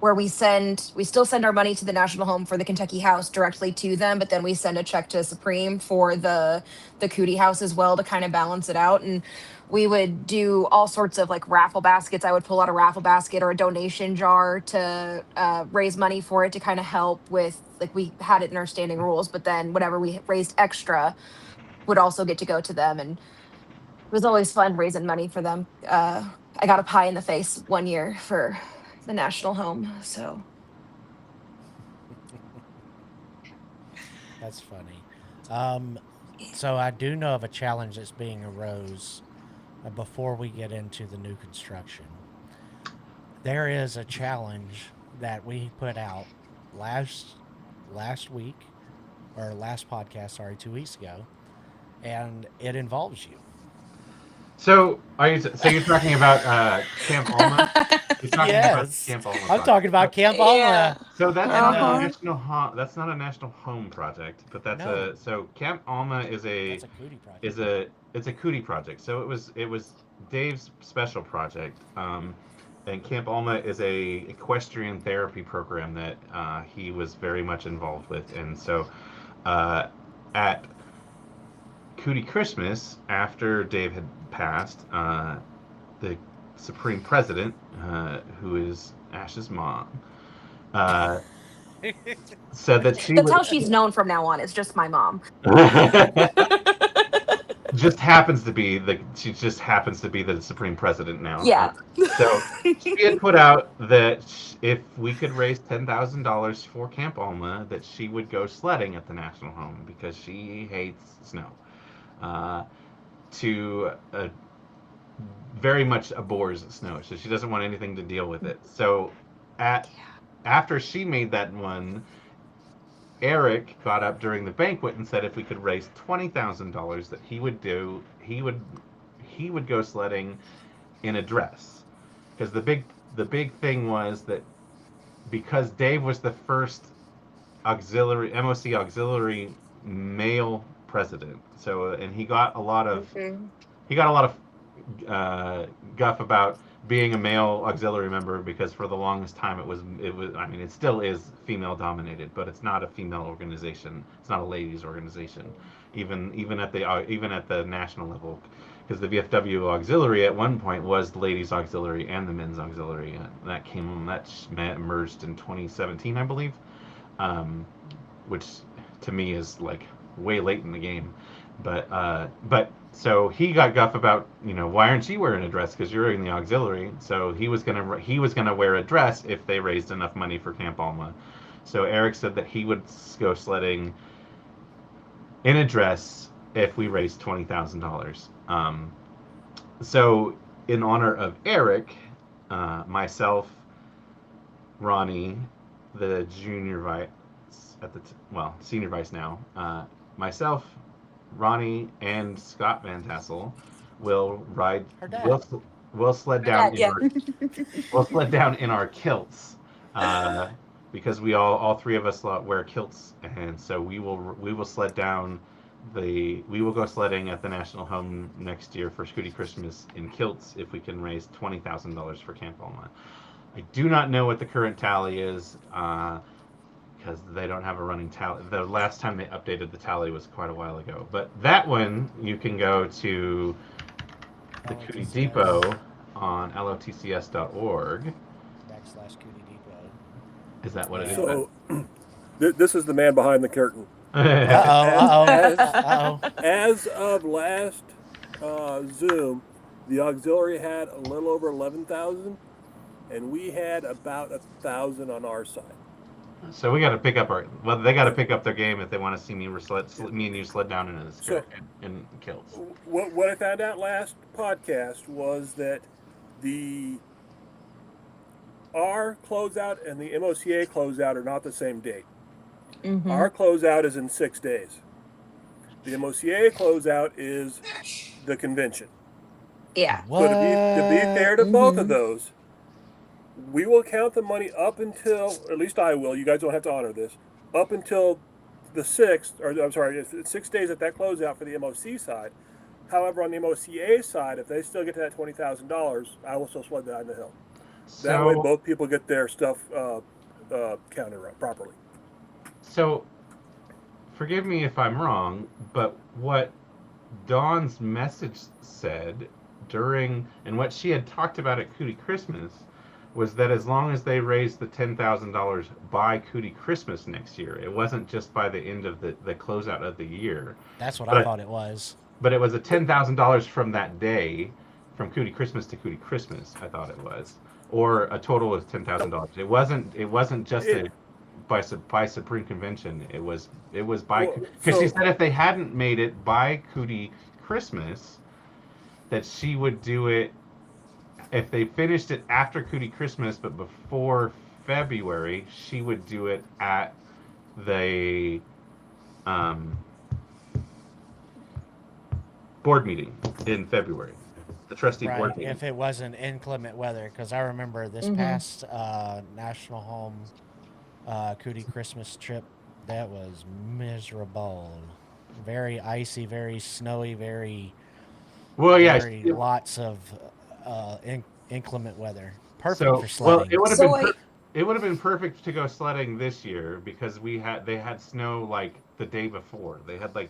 Speaker 3: where we still send our money to the national home for the Kentucky house directly to them, but then we send a check to Supreme for the Cootie house as well to kind of balance it out. And we would do all sorts of like raffle baskets. I would pull out a raffle basket or a donation jar to raise money for it to kind of help with, like, we had it in our standing rules, but then whatever we raised extra would also get to go to them. And it was always fun raising money for them. I got a pie in the face one year for the National Home. So
Speaker 2: That's funny. So I do know of a challenge that's being arose before we get into the new construction. There is a challenge that we put out last week or last podcast, sorry, 2 weeks ago, and it involves you.
Speaker 4: So you're talking about Camp Alma? You're talking about
Speaker 2: Yes,
Speaker 4: Camp Alma
Speaker 2: I'm
Speaker 4: project.
Speaker 2: talking about Camp
Speaker 3: yeah.
Speaker 2: Alma.
Speaker 4: So that's
Speaker 2: Uh-huh.
Speaker 4: not a national home. That's not a national home project, but that's
Speaker 2: No.
Speaker 4: so Camp Alma is
Speaker 2: That's a Cootie project.
Speaker 4: it's a Cootie project. So it was Dave's special project. And Camp Alma is a equestrian therapy program that he was very much involved with. And so at Cootie Christmas, after Dave had passed, the Supreme President, who is Ash's mom, said that she
Speaker 3: That's
Speaker 4: would,
Speaker 3: how she's known from now on. It's just my mom.
Speaker 4: just happens to be the Supreme President now.
Speaker 3: Yeah.
Speaker 4: So she had put out that if we could raise $10,000 for Camp Alma, that she would go sledding at the National Home because she hates snow. Very much abhors snow, so she doesn't want anything to deal with it. So after she made that one, Eric got up during the banquet and said if we could raise $20,000 that he would go sledding in a dress. Because the big thing was that because Dave was the first MOC auxiliary male president, so and he got a lot of guff about being a male auxiliary member because for the longest time it was I mean it still is female dominated, but it's not a female organization. It's not a ladies organization, even at the national level, because the VFW Auxiliary at one point was the ladies auxiliary and the men's auxiliary. That merged in 2017, I believe, which to me is like way late in the game. But so he got guff about, why aren't you wearing a dress because you're in the auxiliary. So he was gonna wear a dress if they raised enough money for Camp Alma. So Eric said that he would go sledding in a dress if we raised $20,000. So in honor of Eric, myself, Ronnie, the junior vice senior vice now, myself, Ronnie, and Scott Van Tassel will ride. We'll sled down. We'll sled down in our kilts, because we all three of us wear kilts, and so we will sled down. We will go sledding at the National Home next year for Cootie Christmas in kilts if we can raise $20,000 for Camp Alma. I do not know what the current tally is. Because they don't have a running tally. The last time they updated the tally was quite a while ago. But that one, you can go to the Cootie Depot on lotcs.org.
Speaker 2: /Cootie Depot.
Speaker 4: Is that what it is?
Speaker 5: So, this is the man behind the curtain.
Speaker 2: Uh-oh.
Speaker 5: As of last Zoom, the auxiliary had a little over 11,000, and we had about 1,000 on our side.
Speaker 4: So we got to pick up they got to pick up their game if they want to see me and you sled down into this in kilts.
Speaker 5: What I found out last podcast was that our closeout and the MOCA closeout are not the same date.
Speaker 3: Mm-hmm.
Speaker 5: Our closeout is in 6 days. The MOCA closeout is the convention.
Speaker 3: Yeah.
Speaker 5: So to be fair to both of those, we will count the money up until, or at least I will, you guys don't have to honor this, up until the 6th, or I'm sorry, it's 6 days at that closeout for the MOC side. However, on the MOCA side, if they still get to that $20,000, I will still sled down the hill. That way both people get their stuff counted up properly.
Speaker 4: So, forgive me if I'm wrong, but what Dawn's message said and what she had talked about at Cootie Christmas was that as long as they raised the $10,000 by Cootie Christmas next year, it wasn't just by the end of the closeout of the year.
Speaker 2: That's what I thought it was.
Speaker 4: But it was a $10,000 from that day from Cootie Christmas to Cootie Christmas. I thought it was, or a total of $10,000. It wasn't. It wasn't just by Supreme Convention. It was by,
Speaker 5: Well,
Speaker 4: because she
Speaker 5: so
Speaker 4: said if they hadn't made it by Cootie Christmas, that she would do it if they finished it after Cootie Christmas, but before February, she would do it at the board meeting in February, the trustee board
Speaker 2: Right,
Speaker 4: meeting.
Speaker 2: if it wasn't inclement weather, because I remember this
Speaker 3: Mhm.
Speaker 2: past National Home Cootie Christmas trip, that was miserable. Very icy, very snowy, very,
Speaker 4: Well, yeah.
Speaker 2: very lots of inclement weather. Perfect
Speaker 4: So,
Speaker 2: for sledding.
Speaker 4: it would have
Speaker 3: So
Speaker 4: been
Speaker 3: wait,
Speaker 4: it would have been perfect to go sledding this year because they had snow like the day before. They had like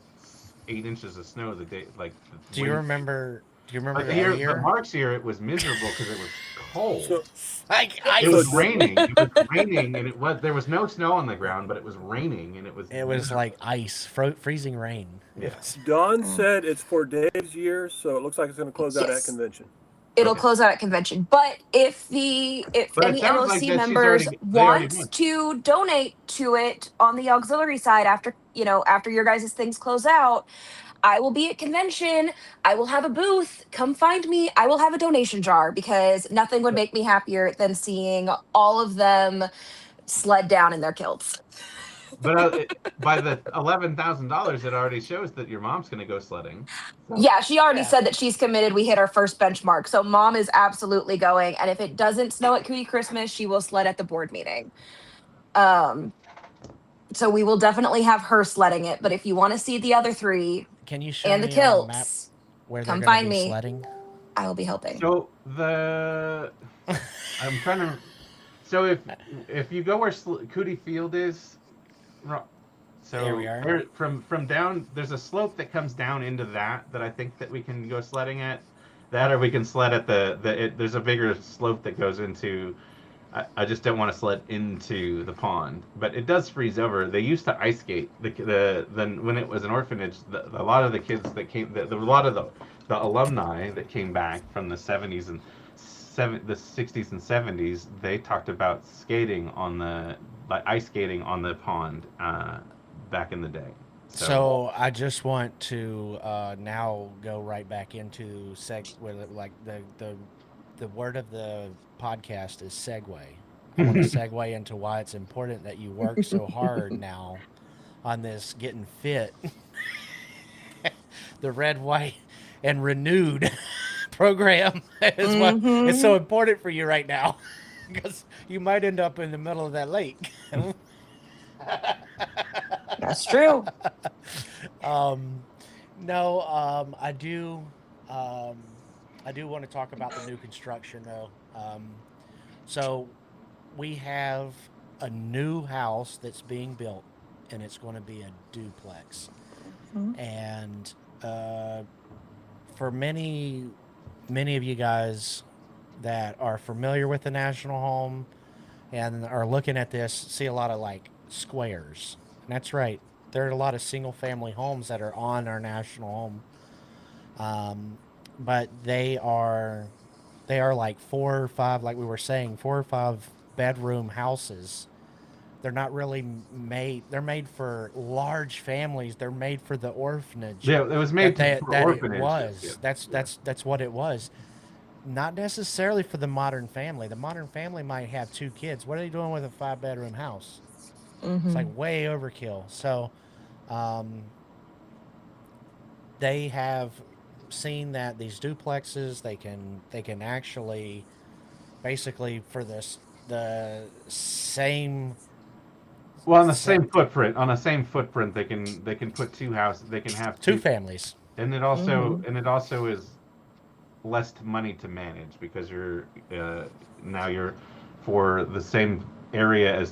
Speaker 4: 8 inches of snow the day like.
Speaker 2: Do you remember? Do you remember
Speaker 4: But
Speaker 2: that year?
Speaker 4: but Mark's year, it was miserable because it was cold.
Speaker 5: so
Speaker 2: Like
Speaker 4: It was
Speaker 5: So-
Speaker 4: raining. It was raining, and there was no snow on the ground, but it was raining, and it was.
Speaker 2: it was like ice, freezing rain.
Speaker 4: Yes.
Speaker 5: Don said it's for Dave's year, so it looks like it's going to close out at
Speaker 3: Yes.
Speaker 5: convention.
Speaker 3: it'll
Speaker 4: Okay.
Speaker 3: close out at convention. But if
Speaker 4: But it
Speaker 3: any
Speaker 4: sounds
Speaker 3: MOC
Speaker 4: like that she's
Speaker 3: members
Speaker 4: already- they already
Speaker 3: wants
Speaker 4: went.
Speaker 3: to donate to it on the auxiliary side after your guys' things close out, I will be at convention. I will have a booth. Come find me. I will have a donation jar because nothing would make me happier than seeing all of them sled down in their kilts.
Speaker 4: But by the $11,000, it already shows that your mom's going to go sledding. So-
Speaker 3: Yeah, she already
Speaker 2: Yeah.
Speaker 3: said that she's committed. We hit our first benchmark. So mom is absolutely going. And if it doesn't snow at Cootie Christmas, she will sled at the board meeting. So we will definitely have her sledding it. But if you want to see the other three
Speaker 2: Can you show
Speaker 3: and the
Speaker 2: me on a map
Speaker 3: kilts,
Speaker 2: where they're
Speaker 3: come
Speaker 2: going
Speaker 3: find
Speaker 2: to be
Speaker 3: me.
Speaker 2: sledding?
Speaker 3: I will be helping.
Speaker 4: So I'm trying to. So if you go where Cootie Field is, so
Speaker 2: There we are.
Speaker 4: from down, there's a slope that comes down into that I think that we can go sledding at. That, or we can sled at there's a bigger slope that goes into. I just don't want to sled into the pond, but it does freeze over. They used to ice skate. When it was an orphanage, a lot of the kids that came, a lot of the alumni that came back from the 70s and the 60s and 70s, they talked about skating ice skating on the pond back in the day.
Speaker 2: So I just want to now go right back into the word of the podcast is segue. I want to segue into why it's important that you work so hard now on this getting fit, the red, white, and renewed program is what it's so important for you right now because you might end up in the middle of that lake.
Speaker 3: That's true.
Speaker 2: I do want to talk about the new construction though. So we have a new house that's being built, and it's going to be a duplex. And for many of you guys that are familiar with the National Home and are looking at this, see a lot of like squares. And that's right. There are a lot of single family homes that are on our National Home. But they are like 4 or 5, like we were saying, 4 or 5 bedroom houses. They're not really made. They're made for large families. They're made for the orphanage.
Speaker 4: Yeah, it was made for orphanage.
Speaker 2: It was. That's what it was. Not necessarily for the modern family. The modern family might have 2 kids. What are they doing with a 5-bedroom house? It's like way overkill. So, they have seen that these duplexes they can actually basically for the same.
Speaker 4: Well, on the same footprint, they can put 2 houses. They can have
Speaker 2: 2 families,
Speaker 4: and it also is less money to manage because you're for the same area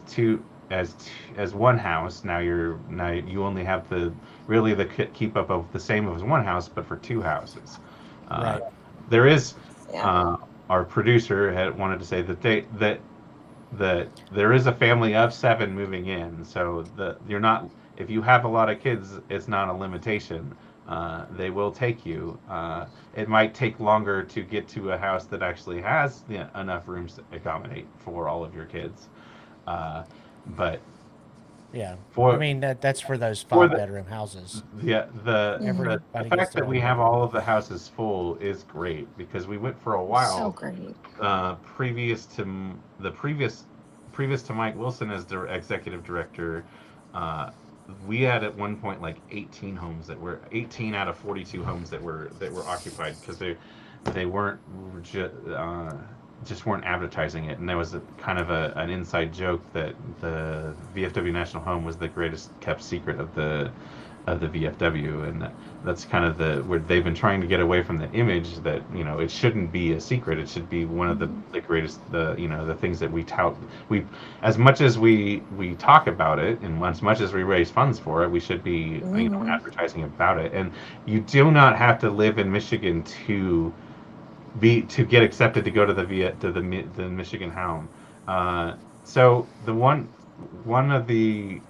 Speaker 4: as one house. Now you only have the keep up of the same as one house, but for 2 houses.
Speaker 2: Right.
Speaker 4: There is
Speaker 3: Yeah.
Speaker 4: our producer had wanted to say that there is a family of 7 moving in, so you're not, if you have a lot of kids, it's not a limitation. they will take you. It might take longer to get to a house that actually has enough rooms to accommodate for all of your kids. But
Speaker 2: Yeah. I
Speaker 4: for
Speaker 2: mean, that's for those
Speaker 4: for
Speaker 2: 5
Speaker 4: the
Speaker 2: bedroom houses.
Speaker 4: the
Speaker 2: Everybody gets
Speaker 4: fact
Speaker 2: their
Speaker 4: that
Speaker 2: own
Speaker 4: we have
Speaker 2: bedroom.
Speaker 4: all of the houses full is great because we went for a
Speaker 3: So
Speaker 4: while
Speaker 3: great.
Speaker 4: previous to previous to Mike Wilson as the executive director. Uh, we had at one point like 18 homes that were 18 out of 42 homes that were occupied because they weren't just weren't advertising it, and there was kind of an inside joke that the VFW National Home was the greatest kept secret of the VFW, and that's kind of the where they've been trying to get away from the image that it shouldn't be a secret. It should be one of the greatest the things that we tout. We as much as we talk about it, and as much as we raise funds for it, we should be advertising about it. And you do not have to live in Michigan to get accepted to go to the Michigan Home. So one of the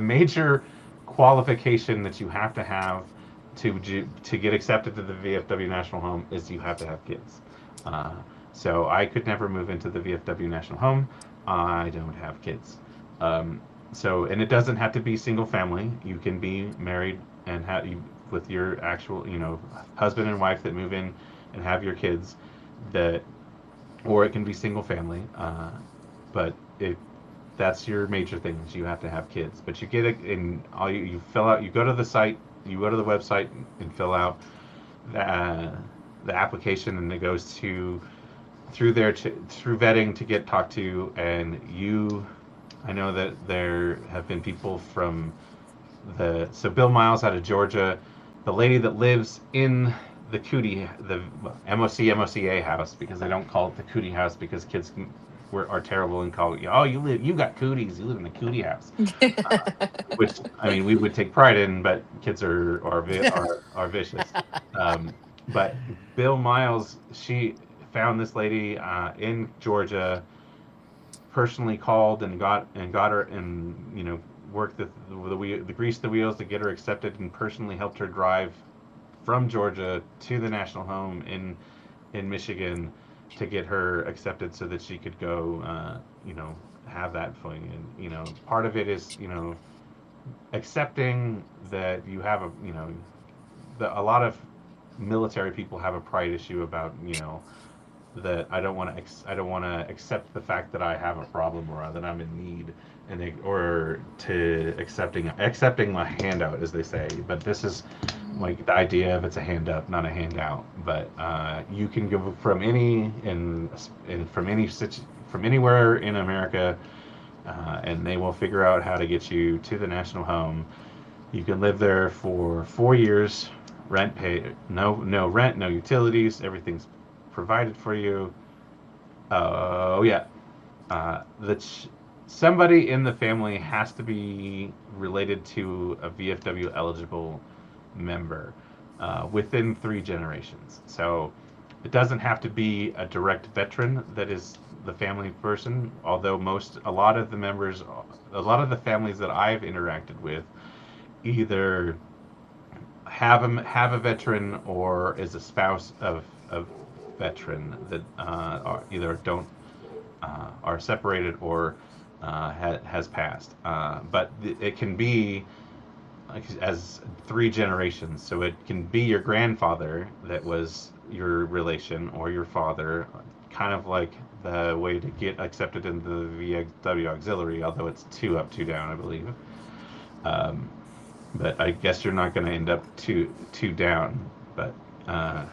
Speaker 4: major qualification that you have to have to get accepted to the VFW National Home is you have to have kids. Uh, so I could never move into the VFW National Home. I don't have kids. And it doesn't have to be single family. You can be married and have you with your actual husband and wife that move in and have your kids. That or it can be single family. But it that's your major thing is you have to have kids. But you get it in all you fill out. You go to the site. You go to the website and fill out the application, and it goes through through vetting to get talked to. And I know that there have been people from so Bill Miles out of Georgia, the lady that lives in the Cootie, the MOC MOCA house, because they don't call it the Cootie house because kids are terrible and call it, you got cooties, you live in the Cootie house, which I mean we would take pride in, but kids are vicious. But Bill Miles, she found this lady in Georgia, personally called and got her and worked the greased the wheels to get her accepted, and personally helped her drive from Georgia to the National Home in Michigan to get her accepted so that she could go, have that thing. And part of it is, accepting that you have a lot of military people have a pride issue about, that I don't want to accept the fact that I have a problem or that I'm in need, or to accepting my handout, as they say. But this is like the idea of it's a hand up, not a handout. But you can go from from anywhere in America, and they will figure out how to get you to the National Home. You can live there for 4 years, rent paid, no rent, no utilities, everything's provided for you. Oh yeah, somebody in the family has to be related to a VFW eligible member within 3 generations. So it doesn't have to be a direct veteran that is the family person, although a lot of the families that I've interacted with either have a veteran or is a spouse of veteran that either don't are separated or has passed. But it can be as 3 generations, so it can be your grandfather that was your relation or your father, kind of like the way to get accepted into the VFW Auxiliary, although it's 2 up, 2 down, I believe. But I guess you're not going to end up two down, but I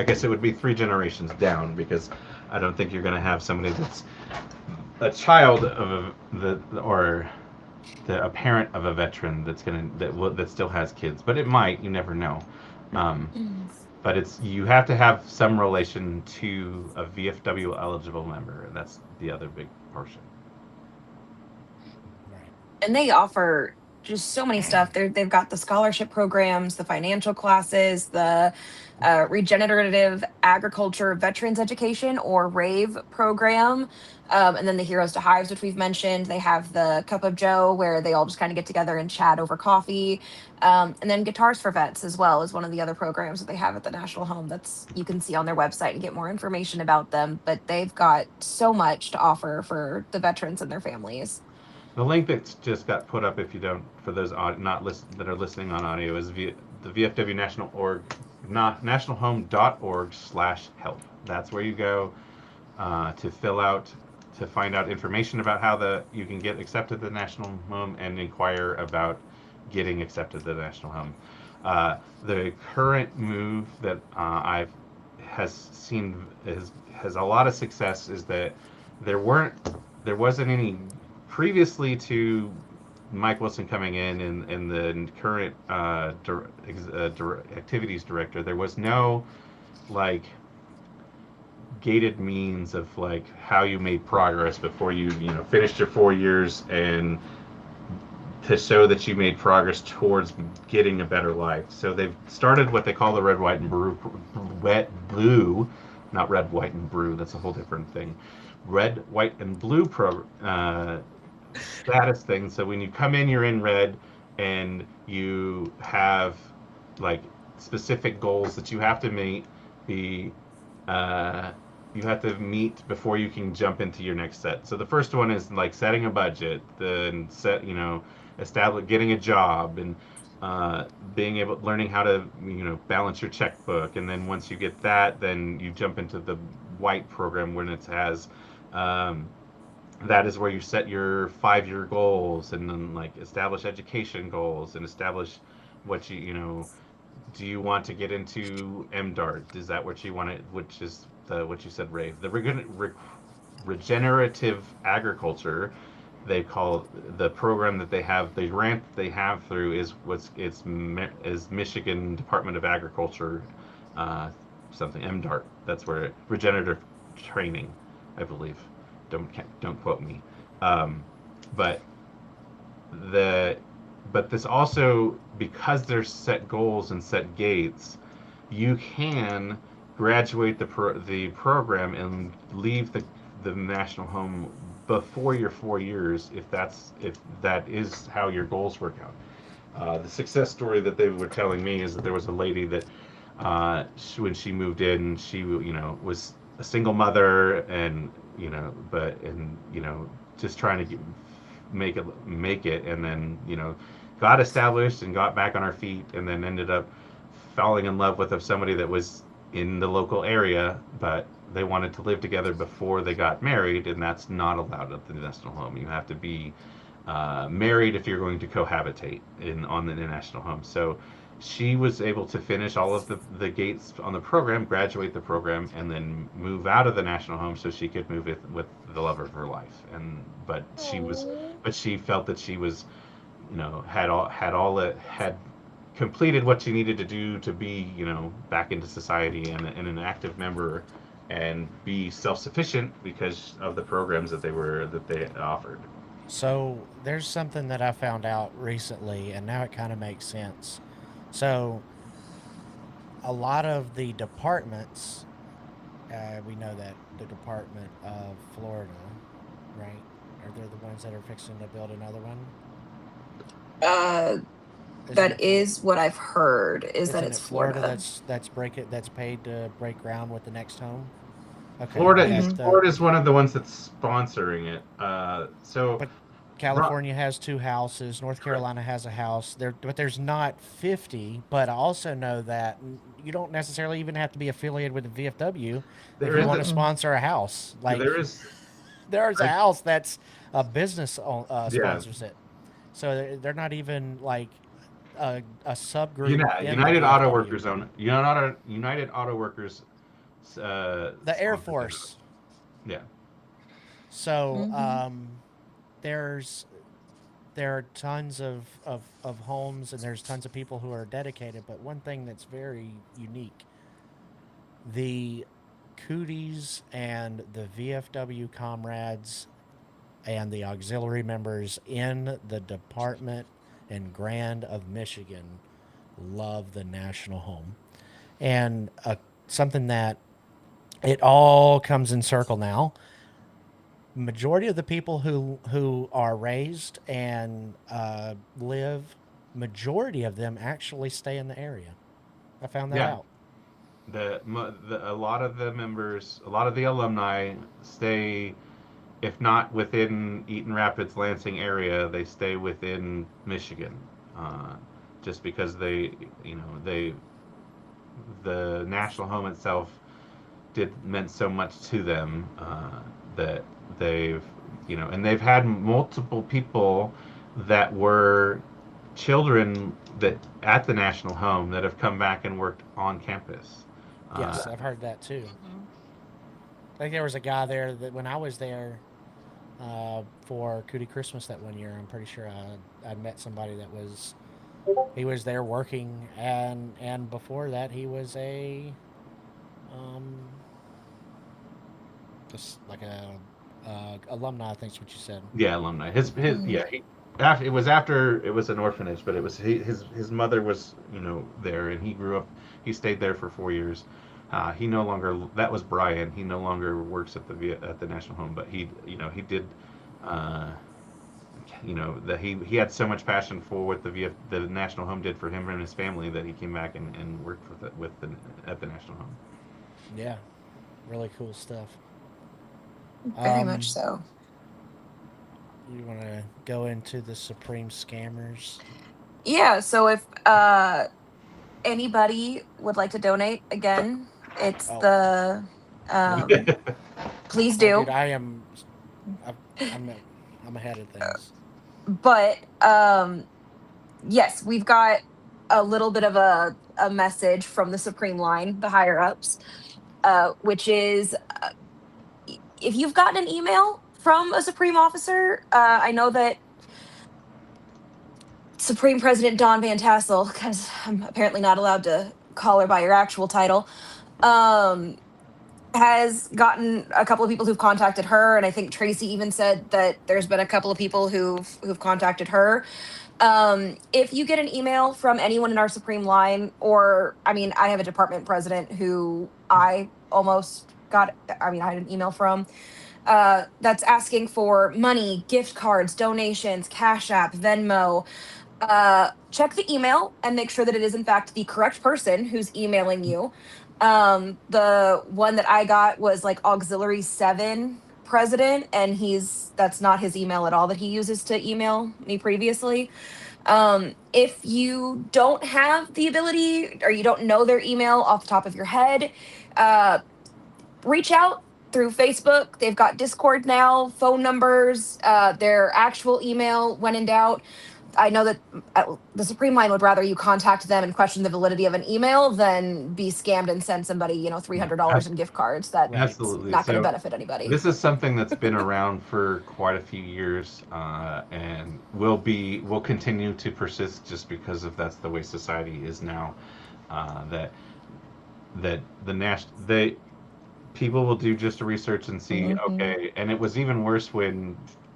Speaker 4: guess it would be 3 generations down, because I don't think you're going to have somebody that's a child of a parent of a veteran that still has kids. But it might, you never know. But you have to have some relation to a VFW eligible member, and that's the other big portion.
Speaker 3: And they offer just so many stuff. They've got the scholarship programs, the financial classes, the regenerative agriculture veterans education or RAVE program, and then the Heroes to Hives, which we've mentioned. They have the Cup of Joe, where they all just kind of get together and chat over coffee, and then Guitars for Vets as well is one of the other programs that they have at the National Home. That's you can see on their website and get more information about them. But they've got so much to offer for the veterans and their families.
Speaker 4: The link that's just got put up, if you don't, for those not that are listening on audio, is the VFW nationalhome.org/help. That's where you go to find out information about how you can get accepted to the National Home and inquire about getting accepted to the National Home. The current move that I've has seen has a lot of success is that there wasn't any previously to Mike Wilson coming in and the current activities director. There was no like gated means of like how you made progress before you finished your 4 years and to show that you made progress towards getting a better life. So they've started what they call the red, white, and blue, not red, white, and brew. That's a whole different thing. Red, white, and blue status thing. So when you come in, you're in red, and you have like specific goals that you have to meet. You have to meet before you can jump into your next set. So the first one is like setting a budget, then getting a job, and learning how to balance your checkbook. And then once you get that, then you jump into the white program when it has that is where you set your 5-year goals and then like establish education goals and establish what do you want to get into MDART? Is that what you want to, which is what you said, Rave? The regenerative agriculture, they call the program that they have, the grant they have through is Michigan Department of Agriculture, something MDART. That's where regenerative training, I believe. Don't quote me, but this also, because there's set goals and set gates, you can graduate the program and leave the National Home before your 4 years if that is how your goals work out. The success story that they were telling me is that there was a lady that when she moved in, she was a single mother and just trying to make it, and then got established and got back on her feet, and then ended up falling in love with somebody that was in the local area, but they wanted to live together before they got married, and that's not allowed at the National Home. You have to be married if you're going to cohabitate on the National Home. So she was able to finish all of the gates on the program, graduate the program, and then move out of the National Home so she could move with the love of her life. But she felt that she was, had completed what she needed to do to be, back into society and an active member and be self-sufficient because of the programs that they offered.
Speaker 2: So there's something that I found out recently, and now it kind of makes sense. So a lot of the departments, we know that the Department of Florida, right? Are they the ones that are fixing to build another one?
Speaker 3: That is what I've heard. Is that it's Florida?
Speaker 2: That's paid to break ground with the next home.
Speaker 4: Okay. Florida is one of the ones that's sponsoring it.
Speaker 2: But California has 2 houses. North Carolina has a house. But there's not 50. But I also know that you don't necessarily even have to be affiliated with the VFW if you want to sponsor a house. Like there's a house that's a business sponsors it. So they're not even like a subgroup.
Speaker 4: United Auto Workers own United Auto Workers.
Speaker 2: The Air Force.
Speaker 4: Yeah.
Speaker 2: So there are tons of homes, and there's tons of people who are dedicated. But one thing that's very unique, the Cooties and the VFW comrades and the auxiliary members in the department and Grand of Michigan love the National Home. And something that it all comes in circle now. Majority of the people who are raised and live, majority of them actually stay in the area. I found that
Speaker 4: Yeah,
Speaker 2: out.
Speaker 4: a lot of the members, a lot of the alumni stay, if not within Eaton Rapids, Lansing area, they stay within Michigan, uh, just because the National Home itself did meant so much to them, that they've and they've had multiple people that were children that at the National Home that have come back and worked on campus. Uh,
Speaker 2: Yes, I've heard that too.
Speaker 3: Mhm.
Speaker 2: I think there was a guy there that when I was there for Cootie Christmas that one year, I'm pretty sure I met somebody that was he was there working, and before that he was a um, just like a alumni. I think's what you said.
Speaker 4: yeah, alumni. His
Speaker 3: Mhm.
Speaker 4: yeah. It was after it was an orphanage, but it was his mother was there, and he grew up. He stayed there for 4 years. He no longer that was Brian. He no longer works at the National Home, but he did. Uh, that he had so much passion for what the National Home did for him and his family that he came back and worked at the National Home.
Speaker 2: Yeah, really cool stuff.
Speaker 3: Very much
Speaker 2: Um,
Speaker 3: so.
Speaker 2: you want to go into the Supreme Scammers?
Speaker 3: Yeah, so if anybody would like to donate, again, it's
Speaker 2: Oh,
Speaker 3: the um please
Speaker 2: oh, dude,
Speaker 3: do.
Speaker 2: I, I'm I'm ahead of things.
Speaker 3: But yes, we've got a little bit of a message from the Supreme line, the higher ups, which is if you've gotten an email from a Supreme officer, I know that Supreme President Don Van Tassel, because I'm apparently not allowed to call her by her actual title, um, has gotten a couple of people who've contacted her, and I think Tracy even said that there's been a couple of people who've contacted her. If you get an email from anyone in our Supreme line, or I mean, I have a department president who I almost got, I mean, I had an email from that's asking for money, gift cards, donations, Cash App, Venmo. Check the email and make sure that it is in fact the correct person who's emailing you. The one that I got was like Auxiliary 7 president, and that's not his email at all that he uses to email me previously. If you don't have the ability or you don't know their email off the top of your head, uh, reach out through Facebook. They've got Discord now, phone numbers, their actual email when in doubt. I know that the Supreme Line would rather you contact them and question the validity of an email than be scammed and send somebody, $300 in gift cards. That's
Speaker 2: Right.
Speaker 4: Absolutely.
Speaker 3: not going to
Speaker 4: So
Speaker 3: benefit anybody.
Speaker 4: this is something that's been around for quite a few years, and will continue to persist just because of that's the way society is now. That the national they people will do just a research and see,
Speaker 3: Hmm.
Speaker 4: okay, and it was even worse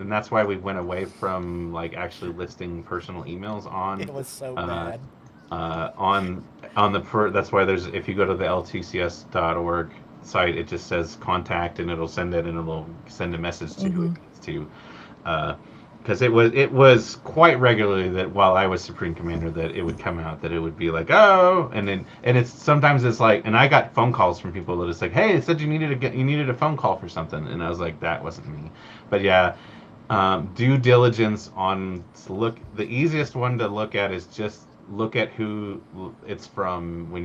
Speaker 4: and that's why we went away from like actually listing personal emails
Speaker 2: It was so
Speaker 4: uh,
Speaker 2: bad.
Speaker 4: on that's why there's if you go to the ltcs.org site, it just says contact and it'll send it and it'll send a message to who it
Speaker 3: Hmm.
Speaker 4: needs to, because it was quite regularly that while I was Supreme Commander that it would come out that it would be like, oh, and it's sometimes it's like, and I got phone calls from people that it's like, hey, it said you needed a phone call for something, and I was like, that wasn't me. But yeah, due diligence on look. The easiest one to look at is just look at who it's from when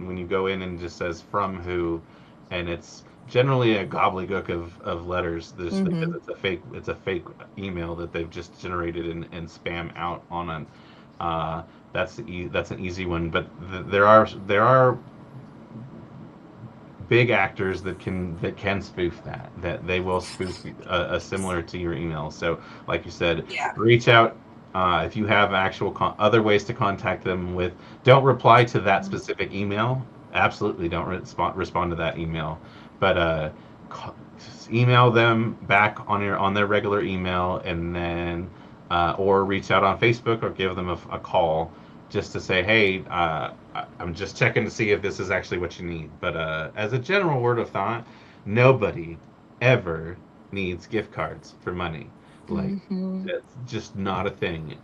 Speaker 4: when you go in and just says from who, and it's generally a gobbledygook of letters. This because
Speaker 3: Hmm.
Speaker 4: it's a fake email that they've just generated and spam out on an. Uh, that's an easy one, but there are big actors that can spoof that they will spoof a similar to your email. So like you said,
Speaker 3: Yeah.
Speaker 4: reach out, if you have actual other ways to contact them with. Don't reply to that specific email. Absolutely don't respond to that email, but just email them back on their regular email, and then or reach out on Facebook or give them a call just to say, hey, I'm just checking to see if this is actually what you need. But as a general word of thought, nobody ever needs gift cards for money. Like,
Speaker 3: Hmm.
Speaker 4: it's just not a thing.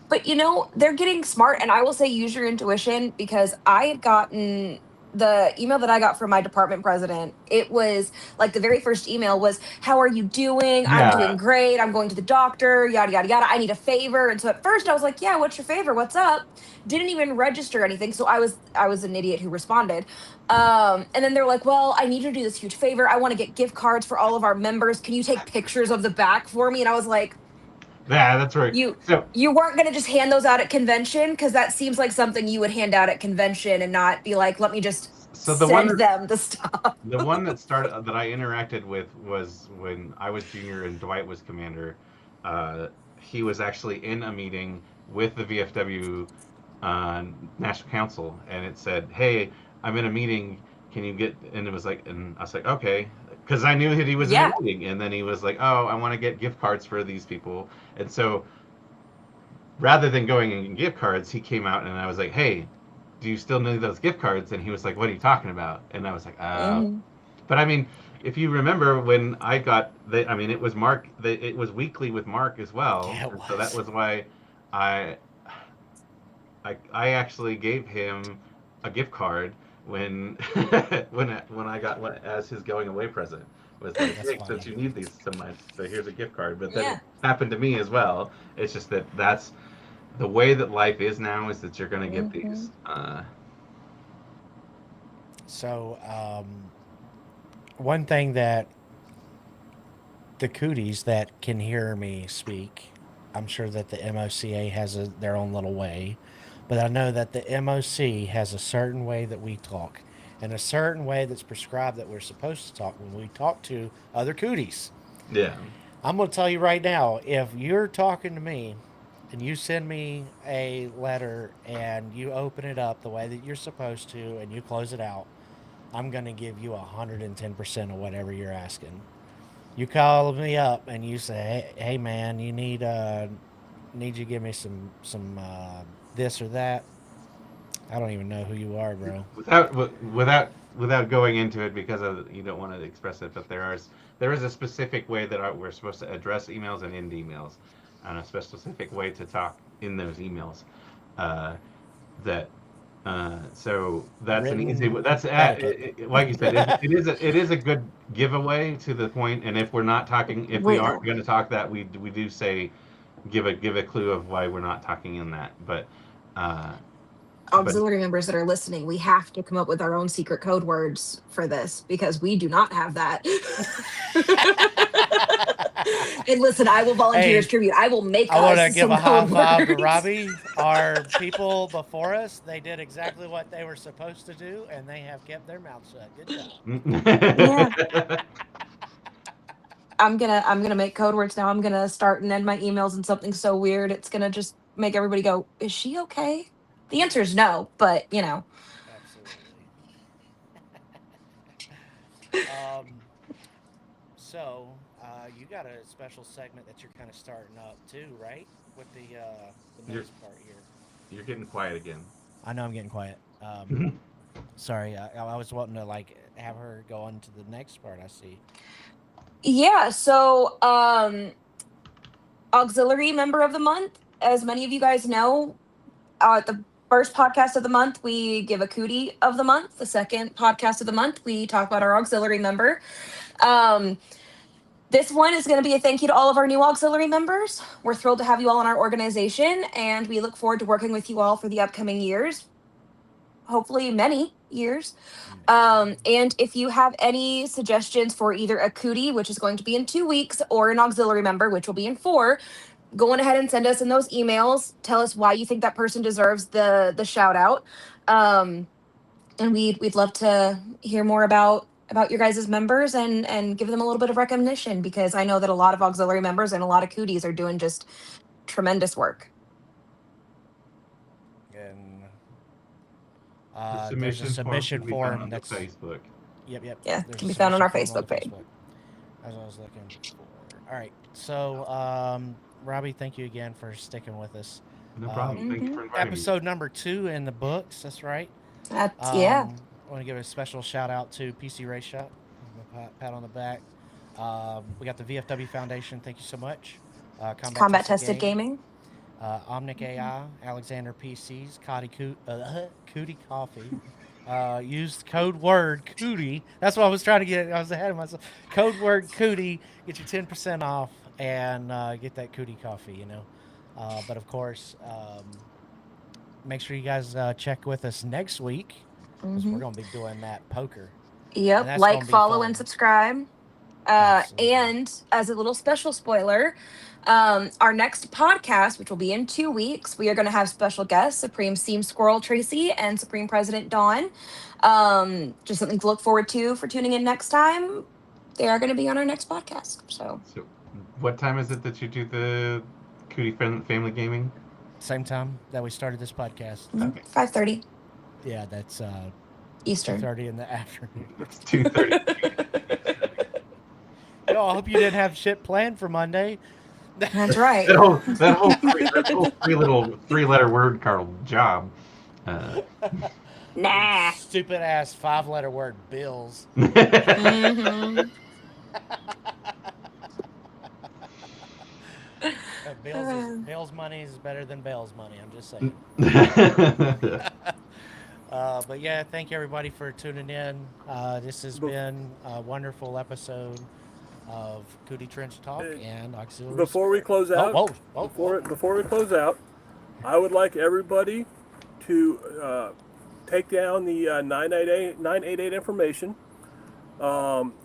Speaker 3: But they're getting smart, and I will say use your intuition, because I had gotten the email that I got from my department president. It was like the very first email was, "How are you doing? I'm
Speaker 4: Yeah,
Speaker 3: doing great. I'm going to the doctor, yada yada yada. I need a favor." And so at first I was like, "Yeah, what's your favor? What's up?" Didn't even register anything. So I was an idiot who responded. And then they're like, "Well, I need you to do this huge favor. I want to get gift cards for all of our members. Can you take pictures of the back for me?" And I was like,
Speaker 4: yeah, that's right.
Speaker 3: you
Speaker 4: So,
Speaker 3: you weren't going to just hand those out at convention, because that seems like something you would hand out at convention and not be like, let me just
Speaker 4: so
Speaker 3: send them the stuff.
Speaker 4: the one that started that I interacted with was when I was junior and Dwight was commander. He was actually in a meeting with the VFW National Council, and it said, "Hey, I'm in a meeting. Can you get?" And it was like, and I was like, "Okay," because I knew that he was in a
Speaker 3: Yeah.
Speaker 4: meeting. And then he was like, "Oh, I want to get gift cards for these people." And so rather than going and getting gift cards, he came out and I was like, "Hey, do you still need those gift cards?" And he was like, "What are you talking about?" And I was like,
Speaker 3: Hmm.
Speaker 4: But I mean, if you remember when I got I mean, it was Mark. It was weekly with Mark as well,
Speaker 2: Yeah, it
Speaker 4: and so that
Speaker 2: was.
Speaker 4: was why I I actually gave him a gift card when when I got one as his going away present. Was like,
Speaker 2: That's
Speaker 4: hey, since
Speaker 2: funny.
Speaker 4: you need these so much, so here's a gift card. But then it
Speaker 3: Yeah.
Speaker 4: happened to me as well. It's just that that's the way that life is now, is that you're going to get
Speaker 3: Hmm.
Speaker 4: these.
Speaker 2: So, one thing that the cooties that can hear me speak, I'm sure that the MOCA has their own little way, but I know that the MOC has a certain way that we talk, and a certain way that's prescribed that we're supposed to talk when we talk to other cooties.
Speaker 4: Yeah.
Speaker 2: I'm going to tell you right now, if you're talking to me and you send me a letter and you open it up the way that you're supposed to and you close it out, I'm going to give you 110% of whatever you're asking. You call me up and you say, "Hey man, need you to give me some this or that." I don't even know who you are, bro.
Speaker 4: Without going into it because of, you don't want to express it, but there is a specific way that we're supposed to address emails and end emails, and a specific way to talk in those emails. Uh, that so that's an easy
Speaker 2: Written
Speaker 4: that's
Speaker 2: etiquette.
Speaker 4: like you said, it is a good giveaway to the point. And if we're not talking, if we aren't
Speaker 3: Well,
Speaker 4: going to talk that, we do say give a clue of why we're not talking in that. Uh, but
Speaker 3: auxiliary members that are listening, we have to come up with our own secret code words for this, because we do not have that. And listen, I will volunteer as
Speaker 2: Hey,
Speaker 3: tribute. I will make
Speaker 2: I want to
Speaker 3: us
Speaker 2: give
Speaker 3: some
Speaker 2: a high
Speaker 3: code
Speaker 2: five to
Speaker 3: words.
Speaker 2: Robbie. Our people before us, they did exactly what they were supposed to do, and they have kept their mouth shut. Good job.
Speaker 3: Yeah. I'm gonna make code words now. I'm gonna start and end my emails in something so weird it's gonna just make everybody go, "Is she okay?" The answer is no, but
Speaker 2: Absolutely. Um, you got a special segment that you're kind of starting up too, right? With the
Speaker 4: you're
Speaker 2: next part here.
Speaker 4: you're getting quiet again.
Speaker 2: I know I'm getting quiet. Sorry, I was wanting to like have her go on to the next part. I see.
Speaker 3: yeah. So auxiliary member of the month, as many of you guys know, the first podcast of the month we give a cootie of the month. The second podcast of the month we talk about our auxiliary member. um This one is going to be a thank you to all of our new auxiliary members. We're thrilled to have you all in our organization, and we look forward to working with you all for the upcoming years, hopefully many years.
Speaker 2: Many.
Speaker 3: And if you have any suggestions for either a cootie, which is going to be in 2 weeks, or an auxiliary member, which will be in 4, go on ahead and send us in those emails. Tell us why you think that person deserves the shout out. Um, and we'd love to hear more about your guys' members, and give them a little bit of recognition, because I know that a lot of auxiliary members and a lot of cooties are doing just tremendous work.
Speaker 2: And
Speaker 4: The
Speaker 2: there's a
Speaker 4: submission form
Speaker 2: submission
Speaker 4: can be found
Speaker 2: form
Speaker 4: on the
Speaker 2: that's
Speaker 4: Facebook.
Speaker 2: yep.
Speaker 3: Yeah,
Speaker 2: There's
Speaker 3: can
Speaker 2: a
Speaker 3: be found on
Speaker 2: submission
Speaker 3: our
Speaker 2: form on the
Speaker 3: Facebook page.
Speaker 2: Facebook. As I was looking for. All right, so Robbie, thank you again for sticking with us.
Speaker 4: No problem. Thank you for inviting
Speaker 2: Episode number 2 in the books. That's right.
Speaker 3: Yeah.
Speaker 2: I want to give a special shout out to PC Race Shop. Pat on the back. We got the VFW Foundation. Thank you so much.
Speaker 3: Combat Tested Gaming.
Speaker 2: Omnic AI, Alexander PCs, Cootie Coffee. Use code word Cootie. That's what I was trying to get. I was ahead of myself. Code word Cootie. Get you 10% off and get that Cootie coffee, you know. But of course, make sure you guys check with us next week because we're going to be doing that poker.
Speaker 3: Yep. Like, follow, and subscribe. And as a little special spoiler, our next podcast, which will be in 2 weeks, we are going to have special guests, Supreme Steam Squirrel Tracy and Supreme President Dawn. Just something to look forward to for tuning in next time. They are going to be on our next podcast. So
Speaker 4: what time is it that you do the Cootie Family Gaming?
Speaker 2: Same time that we started this podcast.
Speaker 3: Okay. 5:30.
Speaker 2: Yeah, that's
Speaker 3: Eastern.
Speaker 2: 2:30 in the afternoon.
Speaker 4: It's 2:30.
Speaker 2: Yo, I hope you didn't have shit planned for Monday.
Speaker 3: That's right.
Speaker 4: that whole three-letter word called job.
Speaker 3: Nah.
Speaker 2: Stupid ass 5-letter word bills. Bill's money is better than Bell's money. I'm just saying. But yeah, thank you everybody for tuning in. This has been a wonderful episode of Cootie Trench Talk and Auxiliary.
Speaker 5: Before we close out, before we close out, I would like everybody to take down the 988 information.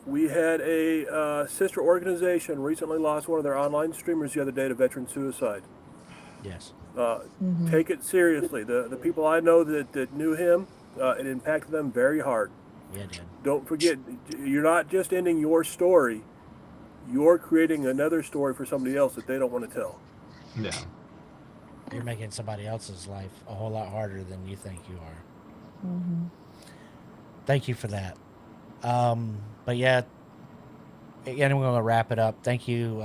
Speaker 5: We had a sister organization recently lost one of their online streamers the other day to veteran suicide.
Speaker 2: Yes.
Speaker 5: Take it seriously. The people I know that knew him, it impacted them very hard.
Speaker 2: Yeah, it did.
Speaker 5: Don't forget, you're not just ending your story. You're creating another story for somebody else that they don't want to tell.
Speaker 4: Yeah.
Speaker 2: You're making somebody else's life a whole lot harder than you think you are. Thank you for that. But yeah, again, we're going to wrap it up. Thank you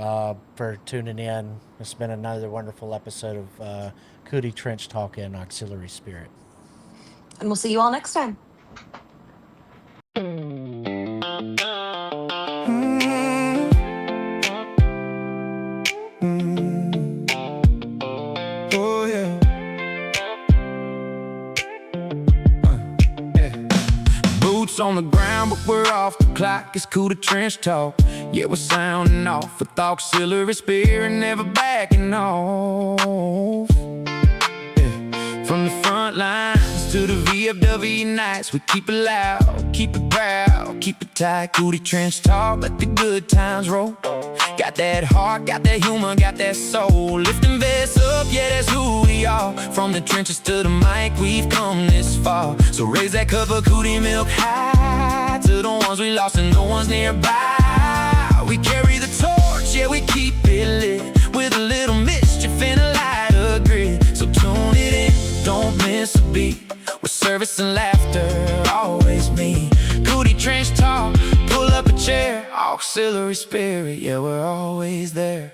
Speaker 2: for tuning in. It's been another wonderful episode of Cootie Trench Talk and Auxiliary Spirit.
Speaker 3: And we'll see you all next time.
Speaker 1: On the ground, but we're off the clock. It's Cootie Trench Talk. Yeah, we're sounding off with Auxiliary Spirit, never backing off. Yeah. From the front lines to the VFW nights, we keep it loud, keep it proud, keep it tight. Cootie Trench Talk, let the good times roll. Got that heart, got that humor, got that soul. Lifting vests up, yeah, that's who we are. From the trenches to the mic, we've come this far. So raise that cup of Cootie milk high to the ones we lost and the ones nearby. We carry the torch, yeah, we keep it lit with a little mischief and a lighter grit. So tune it in, don't miss a beat. With service and laughter, always me. Cootie Trench Talk, pull up a chair. Auxiliary Spirit, yeah, we're always there.